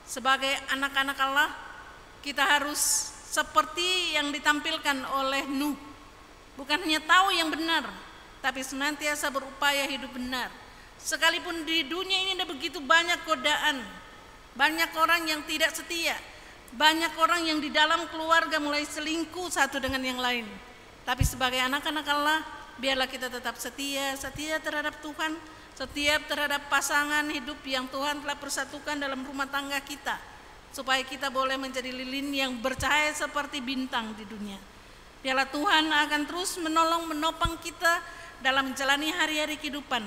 Sebagai anak-anak Allah, kita harus seperti yang ditampilkan oleh Nuh. Bukan hanya tahu yang benar, tapi senantiasa berupaya hidup benar. Sekalipun di dunia ini ada begitu banyak godaan, banyak orang yang tidak setia, banyak orang yang di dalam keluarga mulai selingkuh satu dengan yang lain. Tapi sebagai anak-anak Allah, biarlah kita tetap setia terhadap Tuhan, setia terhadap pasangan hidup yang Tuhan telah persatukan dalam rumah tangga kita, supaya kita boleh menjadi lilin yang bercahaya seperti bintang di dunia. Biarlah Tuhan akan terus menolong, menopang kita dalam menjalani hari-hari kehidupan,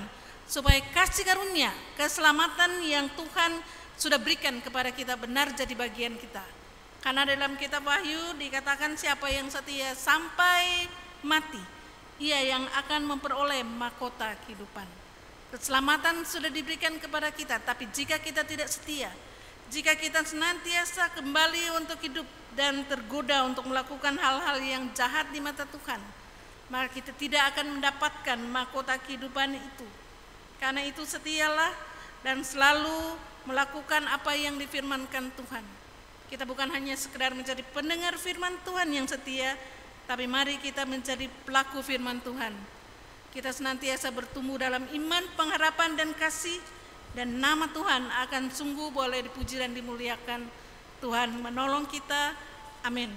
supaya kasih karunia, keselamatan yang Tuhan sudah berikan kepada kita benar jadi bagian kita. Karena dalam kitab Wahyu dikatakan siapa yang setia sampai mati, ia yang akan memperoleh mahkota kehidupan. Keselamatan sudah diberikan kepada kita, tapi jika kita tidak setia, jika kita senantiasa kembali untuk hidup dan tergoda untuk melakukan hal-hal yang jahat di mata Tuhan, maka kita tidak akan mendapatkan mahkota kehidupan itu. Karena itu setialah dan selalu melakukan apa yang difirmankan Tuhan. Kita bukan hanya sekedar menjadi pendengar firman Tuhan yang setia, tapi mari kita menjadi pelaku firman Tuhan. Kita senantiasa bertumbuh dalam iman, pengharapan, dan kasih, dan nama Tuhan akan sungguh boleh dipuji dan dimuliakan. Tuhan menolong kita. Amin.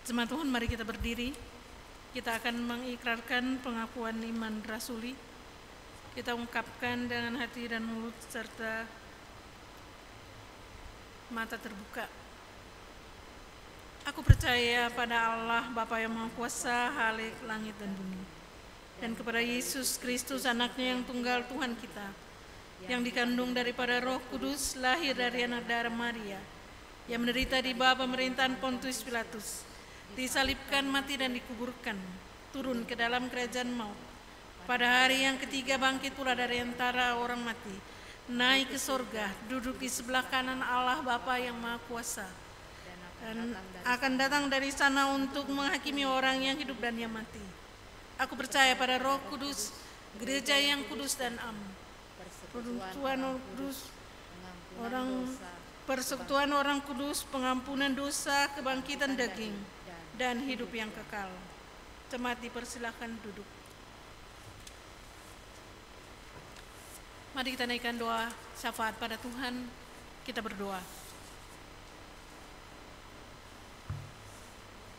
Jemaat Tuhan, mari kita berdiri. Kita akan mengikrarkan pengakuan iman rasuli. Kita ungkapkan dengan hati dan mulut serta mata terbuka. Aku percaya pada Allah Bapa yang Maha Kuasa, Khalik langit dan bumi, dan kepada Yesus Kristus, anaknya yang tunggal Tuhan kita, yang dikandung daripada Roh Kudus, lahir dari anak darah Maria, yang menderita di bawah pemerintahan Pontius Pilatus, disalibkan, mati dan dikuburkan, turun ke dalam kerajaan maut. Pada hari yang ketiga bangkit pula dari antara orang mati, naik ke sorga, duduk di sebelah kanan Allah Bapa yang Maha Kuasa, dan akan datang dari sana untuk menghakimi orang yang hidup dan yang mati. Aku percaya pada Roh Kudus, gereja yang kudus dan am, persekutuan orang kudus, pengampunan dosa, kebangkitan daging, dan hidup yang kekal. Jemaat dipersilakan duduk. Mari kita naikkan doa syafaat pada Tuhan. Kita berdoa.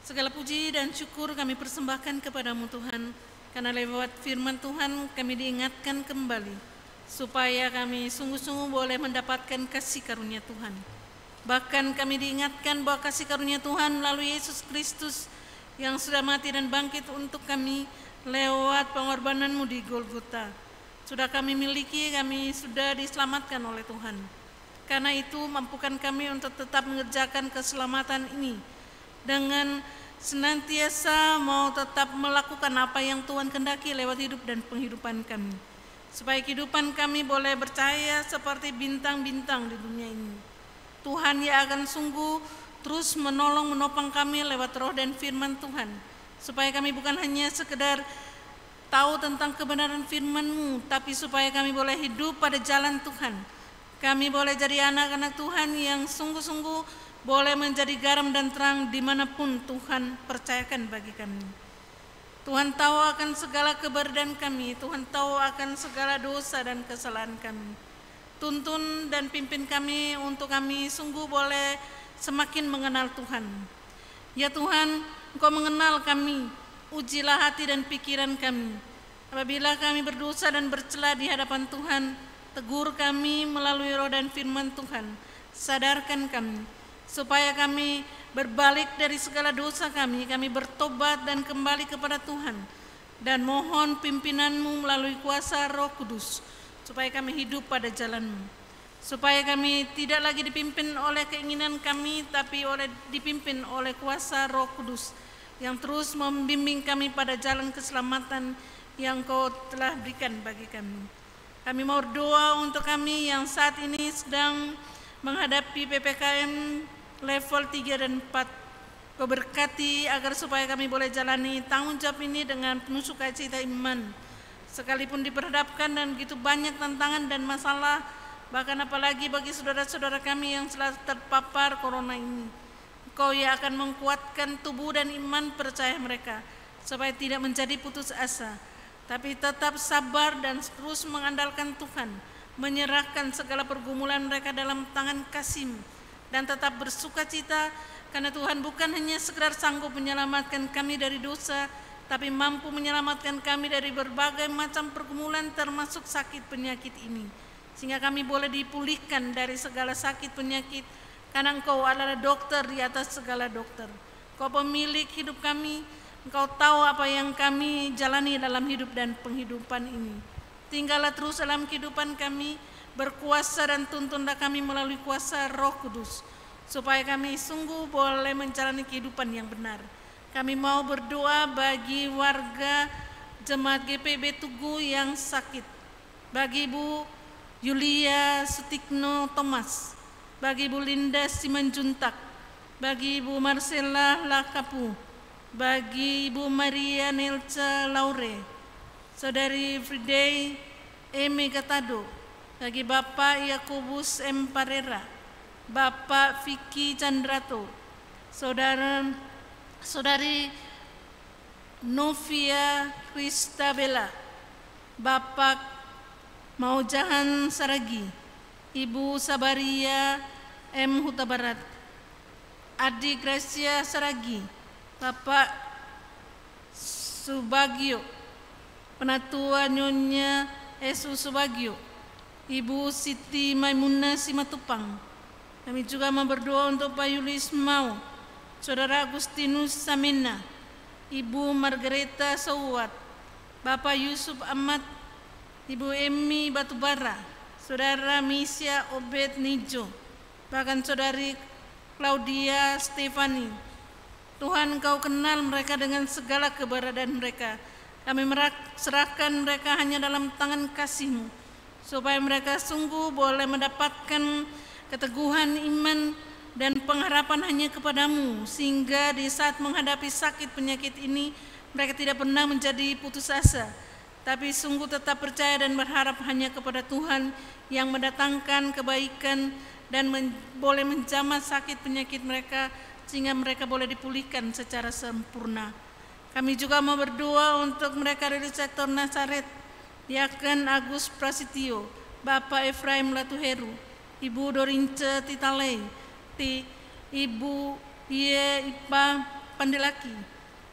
Segala puji dan syukur kami persembahkan kepadamu Tuhan, karena lewat firman Tuhan kami diingatkan kembali, supaya kami sungguh-sungguh boleh mendapatkan kasih karunia Tuhan. Bahkan kami diingatkan bahwa kasih karunia Tuhan melalui Yesus Kristus yang sudah mati dan bangkit untuk kami lewat pengorbananmu di Golgota. Sudah kami miliki, kami sudah diselamatkan oleh Tuhan. Karena itu mampukan kami untuk tetap mengerjakan keselamatan ini dengan senantiasa mau tetap melakukan apa yang Tuhan kehendaki lewat hidup dan penghidupan kami, supaya kehidupan kami boleh bercahaya seperti bintang-bintang di dunia ini. Tuhan yang akan sungguh terus menolong menopang kami lewat roh dan firman Tuhan, supaya kami bukan hanya sekedar tahu tentang kebenaran firman-Mu, tapi supaya kami boleh hidup pada jalan Tuhan. Kami boleh jadi anak-anak Tuhan yang sungguh-sungguh boleh menjadi garam dan terang dimanapun Tuhan percayakan bagi kami. Tuhan tahu akan segala keberadaan kami, Tuhan tahu akan segala dosa dan kesalahan kami. Tuntun dan pimpin kami untuk kami sungguh boleh semakin mengenal Tuhan. Ya Tuhan, Engkau mengenal kami, ujilah hati dan pikiran kami. Apabila kami berdosa dan bercela di hadapan Tuhan, tegur kami melalui roh dan firman Tuhan. Sadarkan kami, supaya kami berbalik dari segala dosa kami bertobat dan kembali kepada Tuhan. Dan mohon pimpinan-Mu melalui kuasa Roh Kudus, supaya kami hidup pada jalan-Mu. Supaya kami tidak lagi dipimpin oleh keinginan kami, tapi dipimpin oleh kuasa Roh Kudus, yang terus membimbing kami pada jalan keselamatan yang Kau telah berikan bagi kami. Kami mau berdoa untuk kami yang saat ini sedang menghadapi PPKM level 3 dan 4. Kau berkati agar supaya kami boleh jalani tanggung jawab ini dengan penuh sukacita iman. Sekalipun diperhadapkan dan begitu banyak tantangan dan masalah, bahkan apalagi bagi saudara-saudara kami yang telah terpapar corona ini. Kau yang akan menguatkan tubuh dan iman percaya mereka, supaya tidak menjadi putus asa, tapi tetap sabar dan terus mengandalkan Tuhan, menyerahkan segala pergumulan mereka dalam tangan kasih-Mu, dan tetap bersukacita, karena Tuhan bukan hanya sekedar sanggup menyelamatkan kami dari dosa, tapi mampu menyelamatkan kami dari berbagai macam pergumulan termasuk sakit penyakit ini, sehingga kami boleh dipulihkan dari segala sakit penyakit. Karena Engkau adalah dokter di atas segala dokter. Engkau pemilik hidup kami. Engkau tahu apa yang kami jalani dalam hidup dan penghidupan ini. Tinggallah terus dalam kehidupan kami, berkuasa dan tuntunlah kami melalui kuasa Roh Kudus, supaya kami sungguh boleh menjalani kehidupan yang benar. Kami mau berdoa bagi warga Jemaat GPB Tugu yang sakit, bagi Ibu Yulia Sutikno Thomas, bagi Ibu Linda Simanjuntak, bagi Ibu Marcella Lakapu, bagi Ibu Maria Nelca Laure, Saudari Friday Eme Gatado, bagi Bapak Yakobus M. Parera, Bapak Vicky Chandrato, Saudari Novia Kristabella, Bapak Maujahan Saragi, Ibu Sabaria M. Huta Barat, Adik Gracia Saragi, Bapak Subagio, Penatua Nyonya Esu Subagio, Ibu Siti Maimunah Simatupang. Kami juga mau berdoa untuk Pak Yulis Mau, Saudara Agustinus Samina, Ibu Margareta Sowat, Bapak Yusuf Ahmad, Ibu Emi Batubara, Saudara Misya Obed Nijo, bahkan Saudari Claudia Stefani. Tuhan, Engkau kenal mereka dengan segala keberadaan mereka. Kami serahkan mereka hanya dalam tangan kasih-Mu, supaya mereka sungguh boleh mendapatkan keteguhan iman dan pengharapan hanya kepadamu, sehingga di saat menghadapi sakit penyakit ini mereka tidak pernah menjadi putus asa, tapi sungguh tetap percaya dan berharap hanya kepada Tuhan yang mendatangkan kebaikan dan boleh menjamah sakit penyakit mereka sehingga mereka boleh dipulihkan secara sempurna. Kami juga mau berdoa untuk mereka dari sektor Nazaret, Diaken Agus Prasetyo, Bapak Efraim Latuheru, Ibu Dorince Titalei, Ibu Ie Ipa Pandelaki,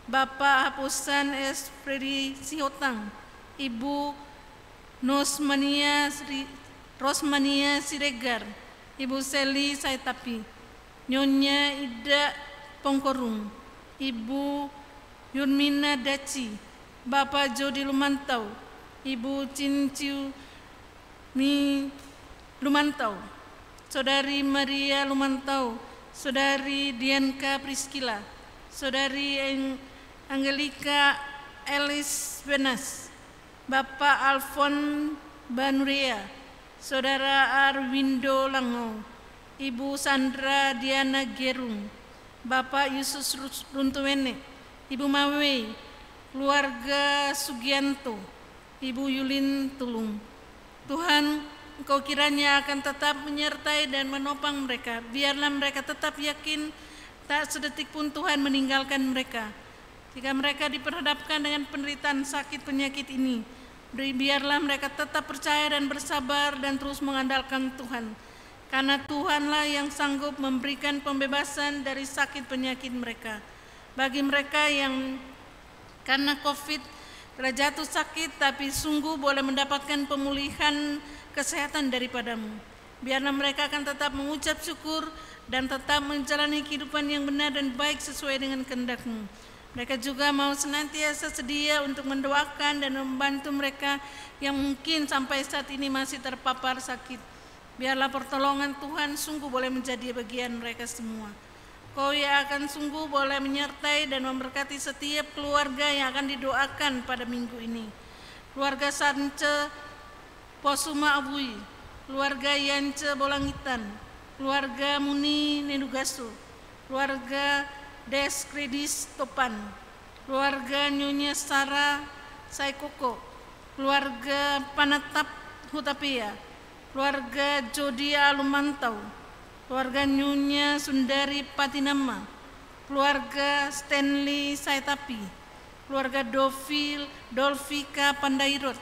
Bapak Hapusan S. Freddy Sihotang, Ibu Rosmania Siregar, Ibu Seli Saitapi, Nyonya Ida Pongkorung, Ibu Yurmina Daci, Bapak Jody Lumantau, Ibu Cinciu Mi Lumantau, Saudari Maria Lumantau, Saudari Dianka Priskila, Saudari Angelika Elis Benas, Bapak Alfon Banurea, Saudara Arwindo Langau, Ibu Sandra Diana Gerung, Bapak Yusus Runtuwene, Ibu Mawe, keluarga Sugianto, Ibu Yulin Tulung. Tuhan, Engkau kiranya akan tetap menyertai dan menopang mereka. Biarlah mereka tetap yakin tak sedetik pun Tuhan meninggalkan mereka. Jika mereka diperhadapkan dengan penderitaan sakit penyakit ini, biarlah mereka tetap percaya dan bersabar dan terus mengandalkan Tuhan. Karena Tuhanlah yang sanggup memberikan pembebasan dari sakit penyakit mereka. Bagi mereka yang karena COVID telah jatuh sakit tapi sungguh boleh mendapatkan pemulihan kesehatan daripadamu. Biarlah mereka akan tetap mengucap syukur dan tetap menjalani kehidupan yang benar dan baik sesuai dengan kehendak-Mu. Mereka juga mau senantiasa sedia untuk mendoakan dan membantu mereka yang mungkin sampai saat ini masih terpapar sakit. Biarlah pertolongan Tuhan sungguh boleh menjadi bagian mereka semua. Kau yang akan sungguh boleh menyertai dan memberkati setiap keluarga yang akan didoakan pada minggu ini. Keluarga Sance Posuma Abui, keluarga Yance Bolangitan, keluarga Muni Nenugaso, keluarga Des Kredis Topan, keluarga Nyonya Sarah Saikoko, keluarga Panatap Hutapea, keluarga Jodia Lumantau, keluarga Nyonya Sundari Patinama, keluarga Stanley Saitapi, keluarga Dolvika Pandairot,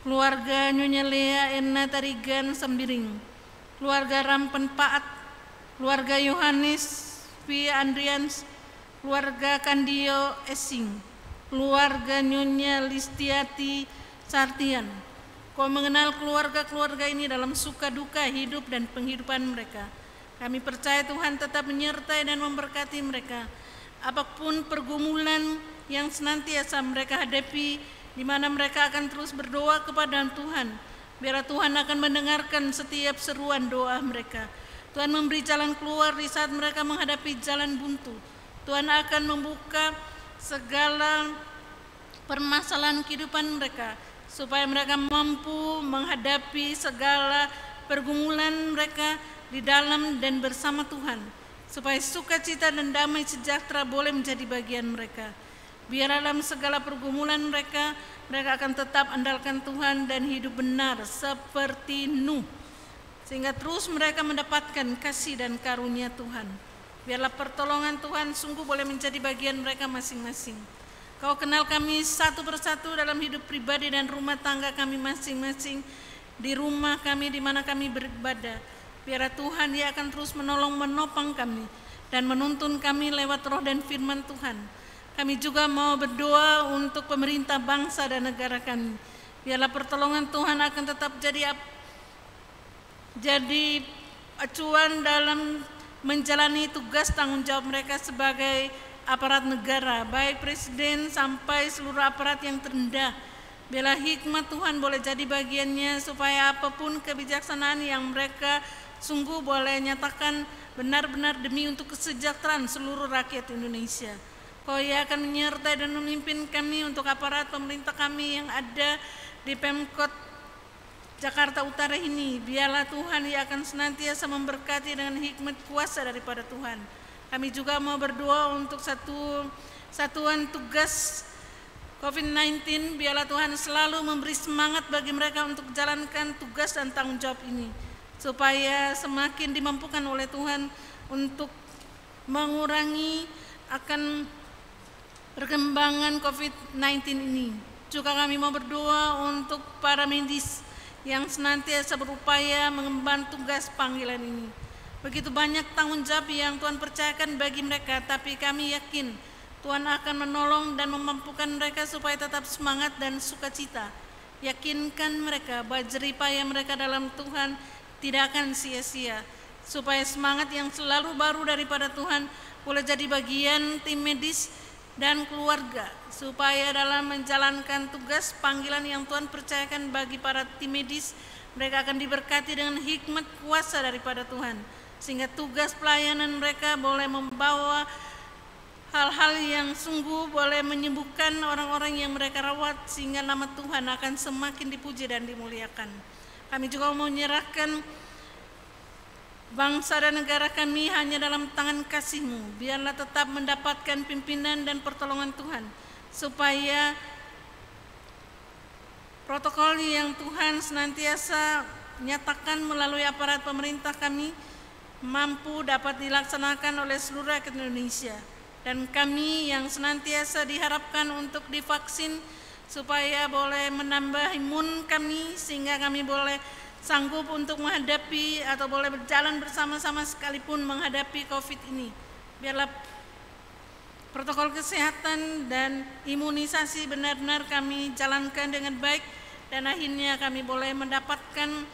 keluarga Nyonya Lea Ena Tarigan Sambiring, keluarga Rampen Paat, keluarga Yohanes V. Andrians, keluarga Kandio Esing, keluarga Nyonya Listiati Sartian. Kau mengenal keluarga-keluarga ini dalam suka duka hidup dan penghidupan mereka. Kami percaya Tuhan tetap menyertai dan memberkati mereka. Apapun pergumulan yang senantiasa mereka hadapi, di mana mereka akan terus berdoa kepada Tuhan. Biarlah Tuhan akan mendengarkan setiap seruan doa mereka. Tuhan memberi jalan keluar di saat mereka menghadapi jalan buntu. Tuhan akan membuka segala permasalahan kehidupan mereka, supaya mereka mampu menghadapi segala pergumulan mereka di dalam dan bersama Tuhan, supaya sukacita dan damai sejahtera boleh menjadi bagian mereka. Biar dalam segala pergumulan mereka akan tetap andalkan Tuhan dan hidup benar seperti Nuh, sehingga terus mereka mendapatkan kasih dan karunia Tuhan. Biarlah pertolongan Tuhan sungguh boleh menjadi bagian mereka masing-masing. Kau kenal kami satu persatu dalam hidup pribadi dan rumah tangga kami masing-masing, di rumah kami di mana kami beribadah. Biarlah Tuhan Dia akan terus menolong menopang kami dan menuntun kami lewat roh dan firman Tuhan. Kami juga mau berdoa untuk pemerintah bangsa dan negara kami. Biarlah pertolongan Tuhan akan tetap jadi acuan dalam menjalani tugas tanggung jawab mereka sebagai aparat negara, baik presiden sampai seluruh aparat yang terendah. Biarlah hikmat Tuhan boleh jadi bagiannya, supaya apapun kebijaksanaan yang mereka sungguh boleh nyatakan benar-benar demi untuk kesejahteraan seluruh rakyat Indonesia. Kau yang akan menyertai dan memimpin kami untuk aparat pemerintah kami yang ada di Pemkot Jakarta Utara ini, biarlah Tuhan yang akan senantiasa memberkati dengan hikmat kuasa daripada Tuhan. Kami juga mau berdoa untuk satuan tugas COVID-19, biarlah Tuhan selalu memberi semangat bagi mereka untuk jalankan tugas dan tanggung jawab ini, supaya semakin dimampukan oleh Tuhan untuk mengurangi akan perkembangan COVID-19 ini. Juga kami mau berdoa untuk para medis yang senantiasa berupaya mengemban tugas panggilan ini. Begitu banyak tanggung jawab yang Tuhan percayakan bagi mereka, tapi kami yakin Tuhan akan menolong dan memampukan mereka supaya tetap semangat dan sukacita. Yakinkan mereka bahwa jerih payah mereka dalam Tuhan tidak akan sia-sia, supaya semangat yang selalu baru daripada Tuhan boleh jadi bagian tim medis dan keluarga, supaya dalam menjalankan tugas panggilan yang Tuhan percayakan bagi para tim medis, mereka akan diberkati dengan hikmat kuasa daripada Tuhan, sehingga tugas pelayanan mereka boleh membawa hal-hal yang sungguh boleh menyembuhkan orang-orang yang mereka rawat, sehingga nama Tuhan akan semakin dipuji dan dimuliakan. Kami juga mau menyerahkan bangsa dan negara kami hanya dalam tangan kasih-Mu. Biarlah tetap mendapatkan pimpinan dan pertolongan Tuhan, supaya protokol yang Tuhan senantiasa nyatakan melalui aparat pemerintah kami mampu dapat dilaksanakan oleh seluruh rakyat Indonesia. Dan kami yang senantiasa diharapkan untuk divaksin, supaya boleh menambah imun kami, sehingga kami boleh sanggup untuk menghadapi atau boleh berjalan bersama-sama sekalipun menghadapi COVID ini. Biarlah protokol kesehatan dan imunisasi benar-benar kami jalankan dengan baik, dan akhirnya kami boleh mendapatkan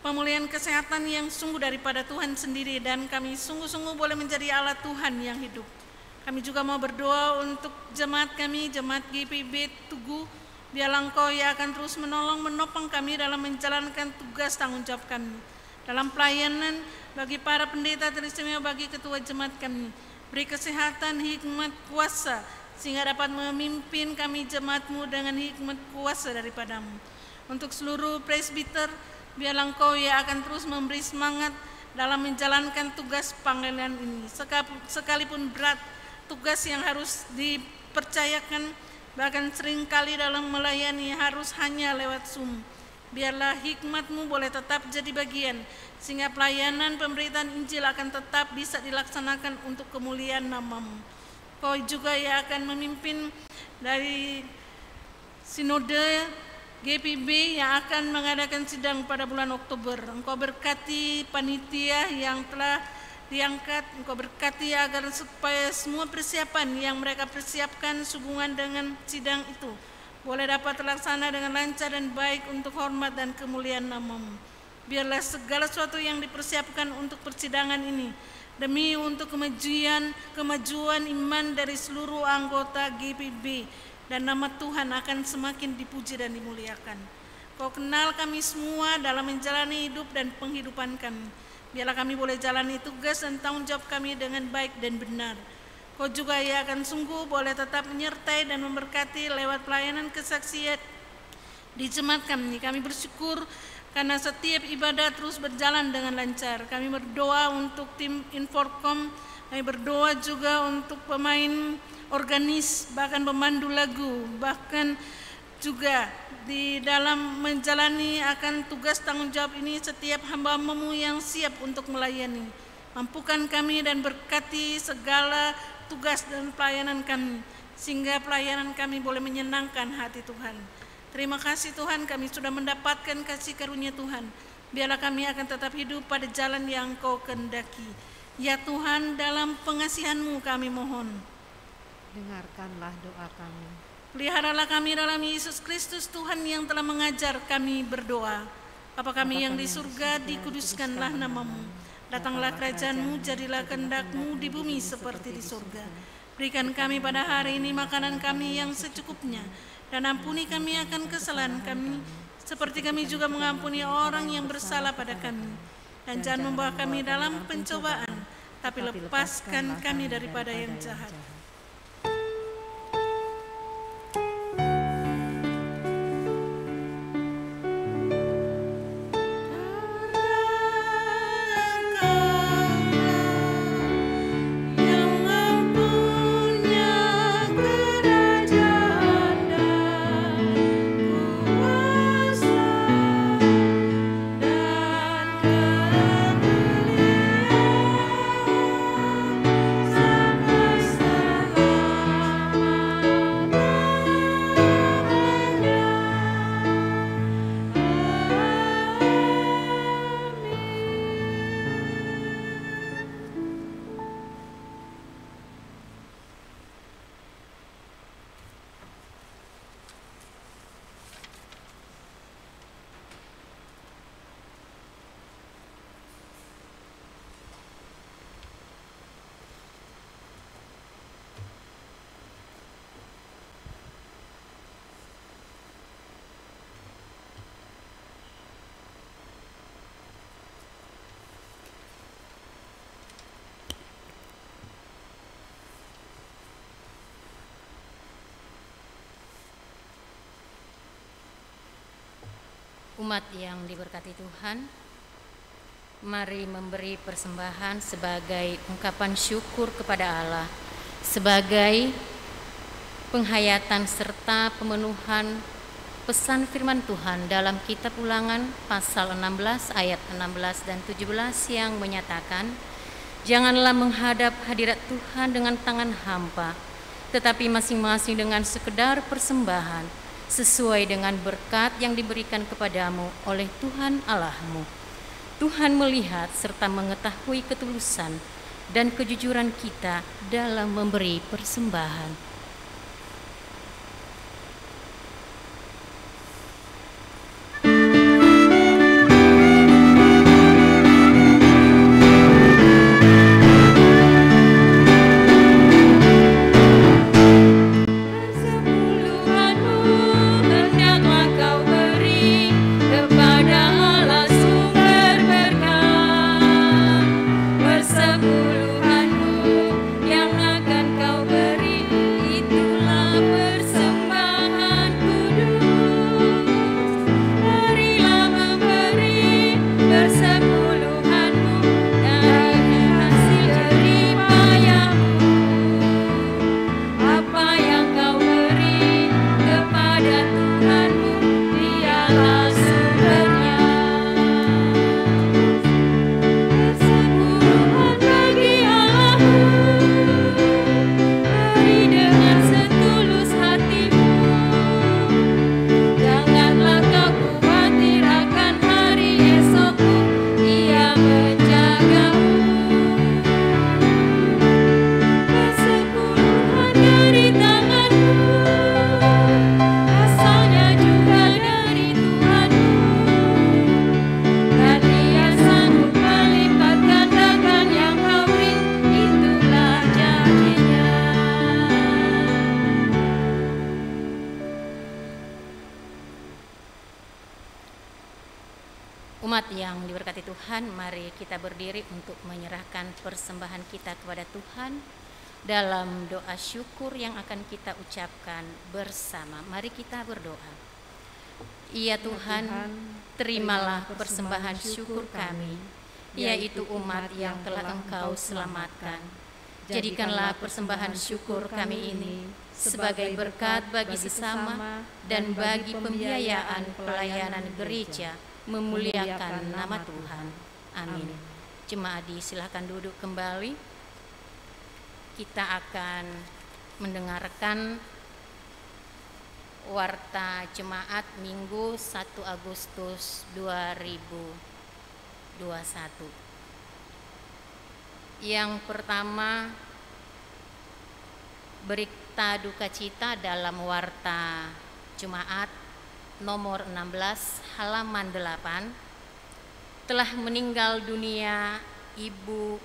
pemulihan kesehatan yang sungguh daripada Tuhan sendiri, dan kami sungguh-sungguh boleh menjadi alat Tuhan yang hidup. Kami juga mau berdoa untuk jemaat kami, jemaat GPIB Tugu. Biarlah Engkau yang akan terus menolong menopang kami dalam menjalankan tugas tanggung jawab kami dalam pelayanan bagi para pendeta, teristimewa bagi ketua jemaat kami. Beri kesehatan, hikmat, kuasa, sehingga dapat memimpin kami jemaat-Mu dengan hikmat kuasa daripada-Mu. Untuk seluruh presbiter, biarlah Engkau yang akan terus memberi semangat dalam menjalankan tugas panggilan ini, sekalipun berat tugas yang harus dipercayakan, bahkan seringkali dalam melayani harus hanya lewat Zoom. Biarlah hikmat-Mu boleh tetap jadi bagian, sehingga pelayanan pemberitaan Injil akan tetap bisa dilaksanakan untuk kemuliaan nama-Mu. Kau juga yang akan memimpin dari sinode GPIB yang akan mengadakan sidang pada bulan Oktober. Engkau berkati panitia yang telah diangkat, Engkau berkati agar supaya semua persiapan yang mereka persiapkan sehubungan dengan sidang itu boleh dapat terlaksana dengan lancar dan baik untuk hormat dan kemuliaan nama-Mu. Biarlah segala sesuatu yang dipersiapkan untuk persidangan ini demi untuk kemajuan iman dari seluruh anggota GPIB, dan nama Tuhan akan semakin dipuji dan dimuliakan. Kau kenal kami semua dalam menjalani hidup dan penghidupan kami. Biarlah kami boleh jalani tugas dan tanggung jawab kami dengan baik dan benar. Kau juga yang akan sungguh boleh tetap menyertai dan memberkati lewat pelayanan kesaksian di jemaat kami. Kami bersyukur karena setiap ibadah terus berjalan dengan lancar. Kami berdoa untuk tim Inforkom, kami berdoa juga untuk pemain organis, bahkan pemandu lagu, bahkan juga di dalam menjalani akan tugas tanggung jawab ini setiap hamba-Mu yang siap untuk melayani. Mampukan kami dan berkati segala tugas dan pelayanan kami, sehingga pelayanan kami boleh menyenangkan hati Tuhan. Terima kasih Tuhan, kami sudah mendapatkan kasih karunia Tuhan. Biarlah kami akan tetap hidup pada jalan yang Kau kehendaki. Ya Tuhan, dalam pengasihan-Mu kami mohon. Dengarkanlah doa kami. Peliharalah kami dalam Yesus Kristus Tuhan yang telah mengajar kami berdoa. Bapa kami yang di surga, dikuduskanlah nama-Mu. Datanglah kerajaan-Mu, jadilah kehendak-Mu di bumi seperti di surga. Berikan kami pada hari ini makanan kami yang secukupnya, dan ampuni kami akan kesalahan kami, seperti kami juga mengampuni orang yang bersalah pada kami. Dan jangan membawa kami dalam pencobaan, tapi lepaskan kami daripada yang jahat. Umat yang diberkati Tuhan, mari memberi persembahan sebagai ungkapan syukur kepada Allah, sebagai penghayatan serta pemenuhan pesan firman Tuhan dalam kitab Ulangan pasal 16 ayat 16 dan 17 yang menyatakan, janganlah menghadap hadirat Tuhan dengan tangan hampa, tetapi masing-masing dengan sekedar persembahan sesuai dengan berkat yang diberikan kepadamu oleh Tuhan Allahmu. Tuhan melihat serta mengetahui ketulusan dan kejujuran kita dalam memberi persembahan. Umat yang diberkati Tuhan, mari kita berdiri untuk menyerahkan persembahan kita kepada Tuhan dalam doa syukur yang akan kita ucapkan bersama. Mari kita berdoa. Ya Tuhan, terimalah persembahan syukur kami, yaitu umat yang telah Engkau selamatkan. Jadikanlah persembahan syukur kami ini sebagai berkat bagi sesama dan bagi pembiayaan pelayanan gereja memuliakan nama Tuhan. Amin. Jemaat silakan duduk kembali. Kita akan mendengarkan warta jemaat Minggu 1 Agustus 2021. Yang pertama, berita duka cita dalam warta jemaat nomor 16 halaman 8. Telah meninggal dunia Ibu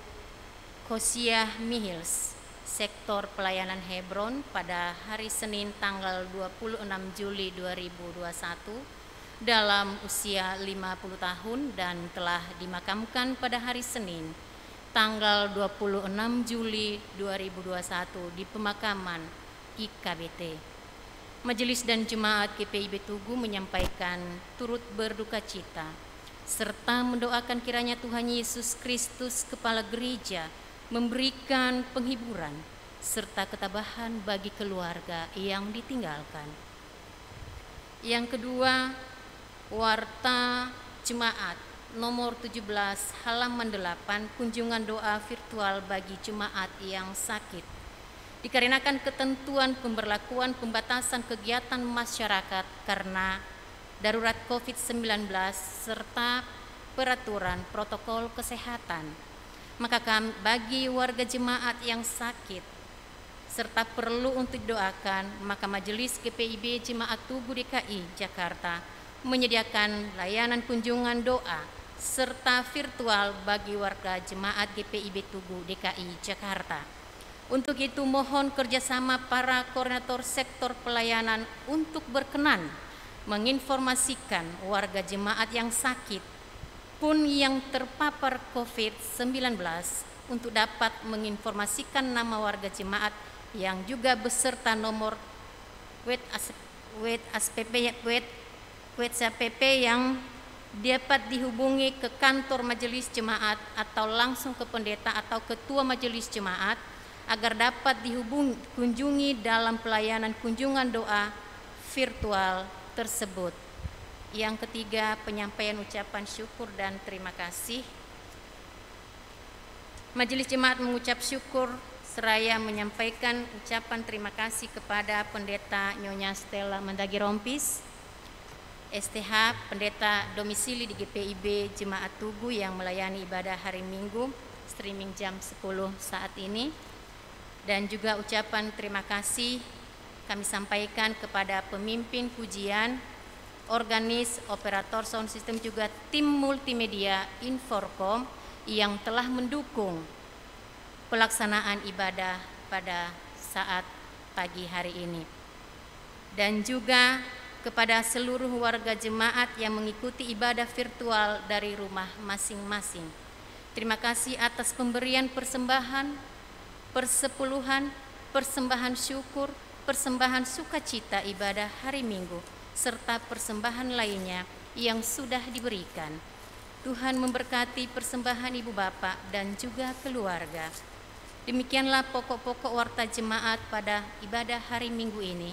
Kosiah Mihils, sektor pelayanan Hebron, pada hari Senin tanggal 26 Juli 2021 dalam usia 50 tahun dan telah dimakamkan pada hari Senin tanggal 26 Juli 2021 di pemakaman IKBT. Majelis dan Jemaat GPIB Tugu menyampaikan turut berduka cita serta mendoakan kiranya Tuhan Yesus Kristus Kepala Gereja memberikan penghiburan serta ketabahan bagi keluarga yang ditinggalkan. Yang kedua, warta jemaat nomor 17 halaman 8, kunjungan doa virtual bagi jemaat yang sakit. Dikarenakan ketentuan pemberlakuan pembatasan kegiatan masyarakat karena darurat COVID-19 serta peraturan protokol kesehatan, maka bagi warga jemaat yang sakit serta perlu untuk doakan, maka Majelis GPIB Jemaat Tugu DKI Jakarta menyediakan layanan kunjungan doa serta virtual bagi warga jemaat GPIB Tugu DKI Jakarta. Untuk itu mohon kerjasama para koordinator sektor pelayanan untuk berkenan menginformasikan warga jemaat yang sakit pun yang terpapar COVID-19 untuk dapat menginformasikan nama warga jemaat yang juga beserta nomor WhatsApp WhatsApp yang dapat dihubungi ke kantor majelis jemaat atau langsung ke pendeta atau ketua majelis jemaat agar dapat kunjungi dalam pelayanan kunjungan doa virtual tersebut. Yang ketiga, penyampaian ucapan syukur dan terima kasih. Majelis jemaat mengucap syukur seraya menyampaikan ucapan terima kasih kepada Pendeta Nyonya Stella Mendagi Rompis, STH, pendeta domisili di GPIB Jemaat Tugu yang melayani ibadah hari Minggu, streaming jam 10 saat ini. Dan juga ucapan terima kasih kami sampaikan kepada pemimpin pujian, organis, operator sound system, juga tim multimedia Inforkom yang telah mendukung pelaksanaan ibadah pada saat pagi hari ini. Dan juga kepada seluruh warga jemaat yang mengikuti ibadah virtual dari rumah masing-masing. Terima kasih atas pemberian persembahan, persepuluhan, persembahan syukur, persembahan sukacita ibadah hari Minggu, serta persembahan lainnya yang sudah diberikan. Tuhan memberkati persembahan Ibu Bapak dan juga keluarga. Demikianlah pokok-pokok warta jemaat pada ibadah hari Minggu ini.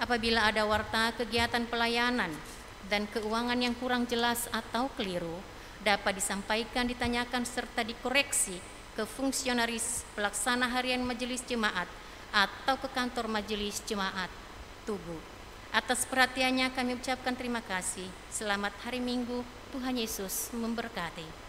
Apabila ada warta kegiatan pelayanan dan keuangan yang kurang jelas atau keliru, dapat disampaikan, ditanyakan, serta dikoreksi ke fungsionaris pelaksana harian majelis jemaat atau ke kantor majelis jemaat Tugu. Atas perhatiannya kami ucapkan terima kasih. Selamat hari Minggu, Tuhan Yesus memberkati.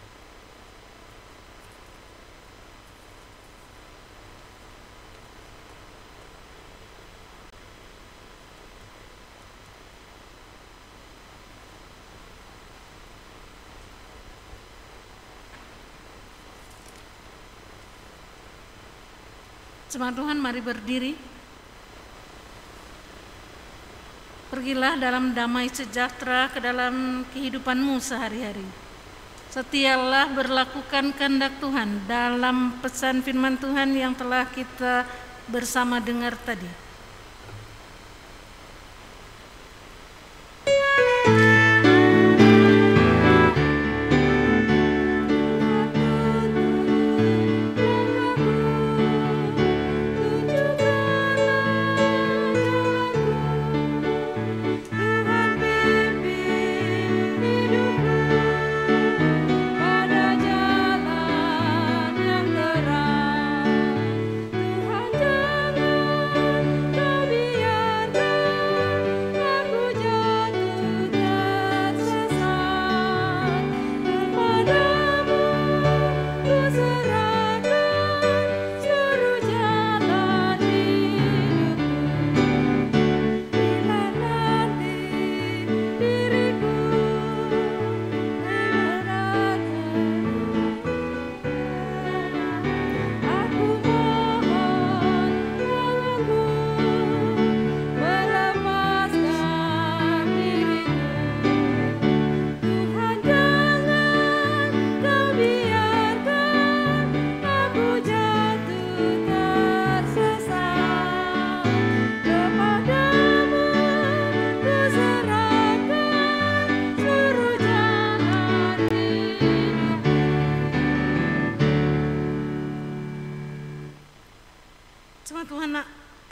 Jemaat Tuhan, mari berdiri. Pergilah dalam damai sejahtera ke dalam kehidupanmu sehari-hari. Setialah berlakukan kehendak Tuhan dalam pesan firman Tuhan yang telah kita bersama dengar tadi.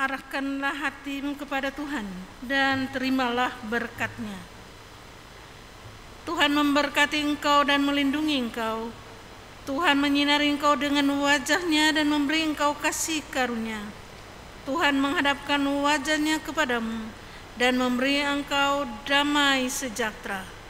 Arahkanlah hatimu kepada Tuhan dan terimalah berkat-Nya. Tuhan memberkati engkau dan melindungi engkau. Tuhan menyinari engkau dengan wajah-Nya dan memberi engkau kasih karunia. Tuhan menghadapkan wajah-Nya kepadamu dan memberi engkau damai sejahtera.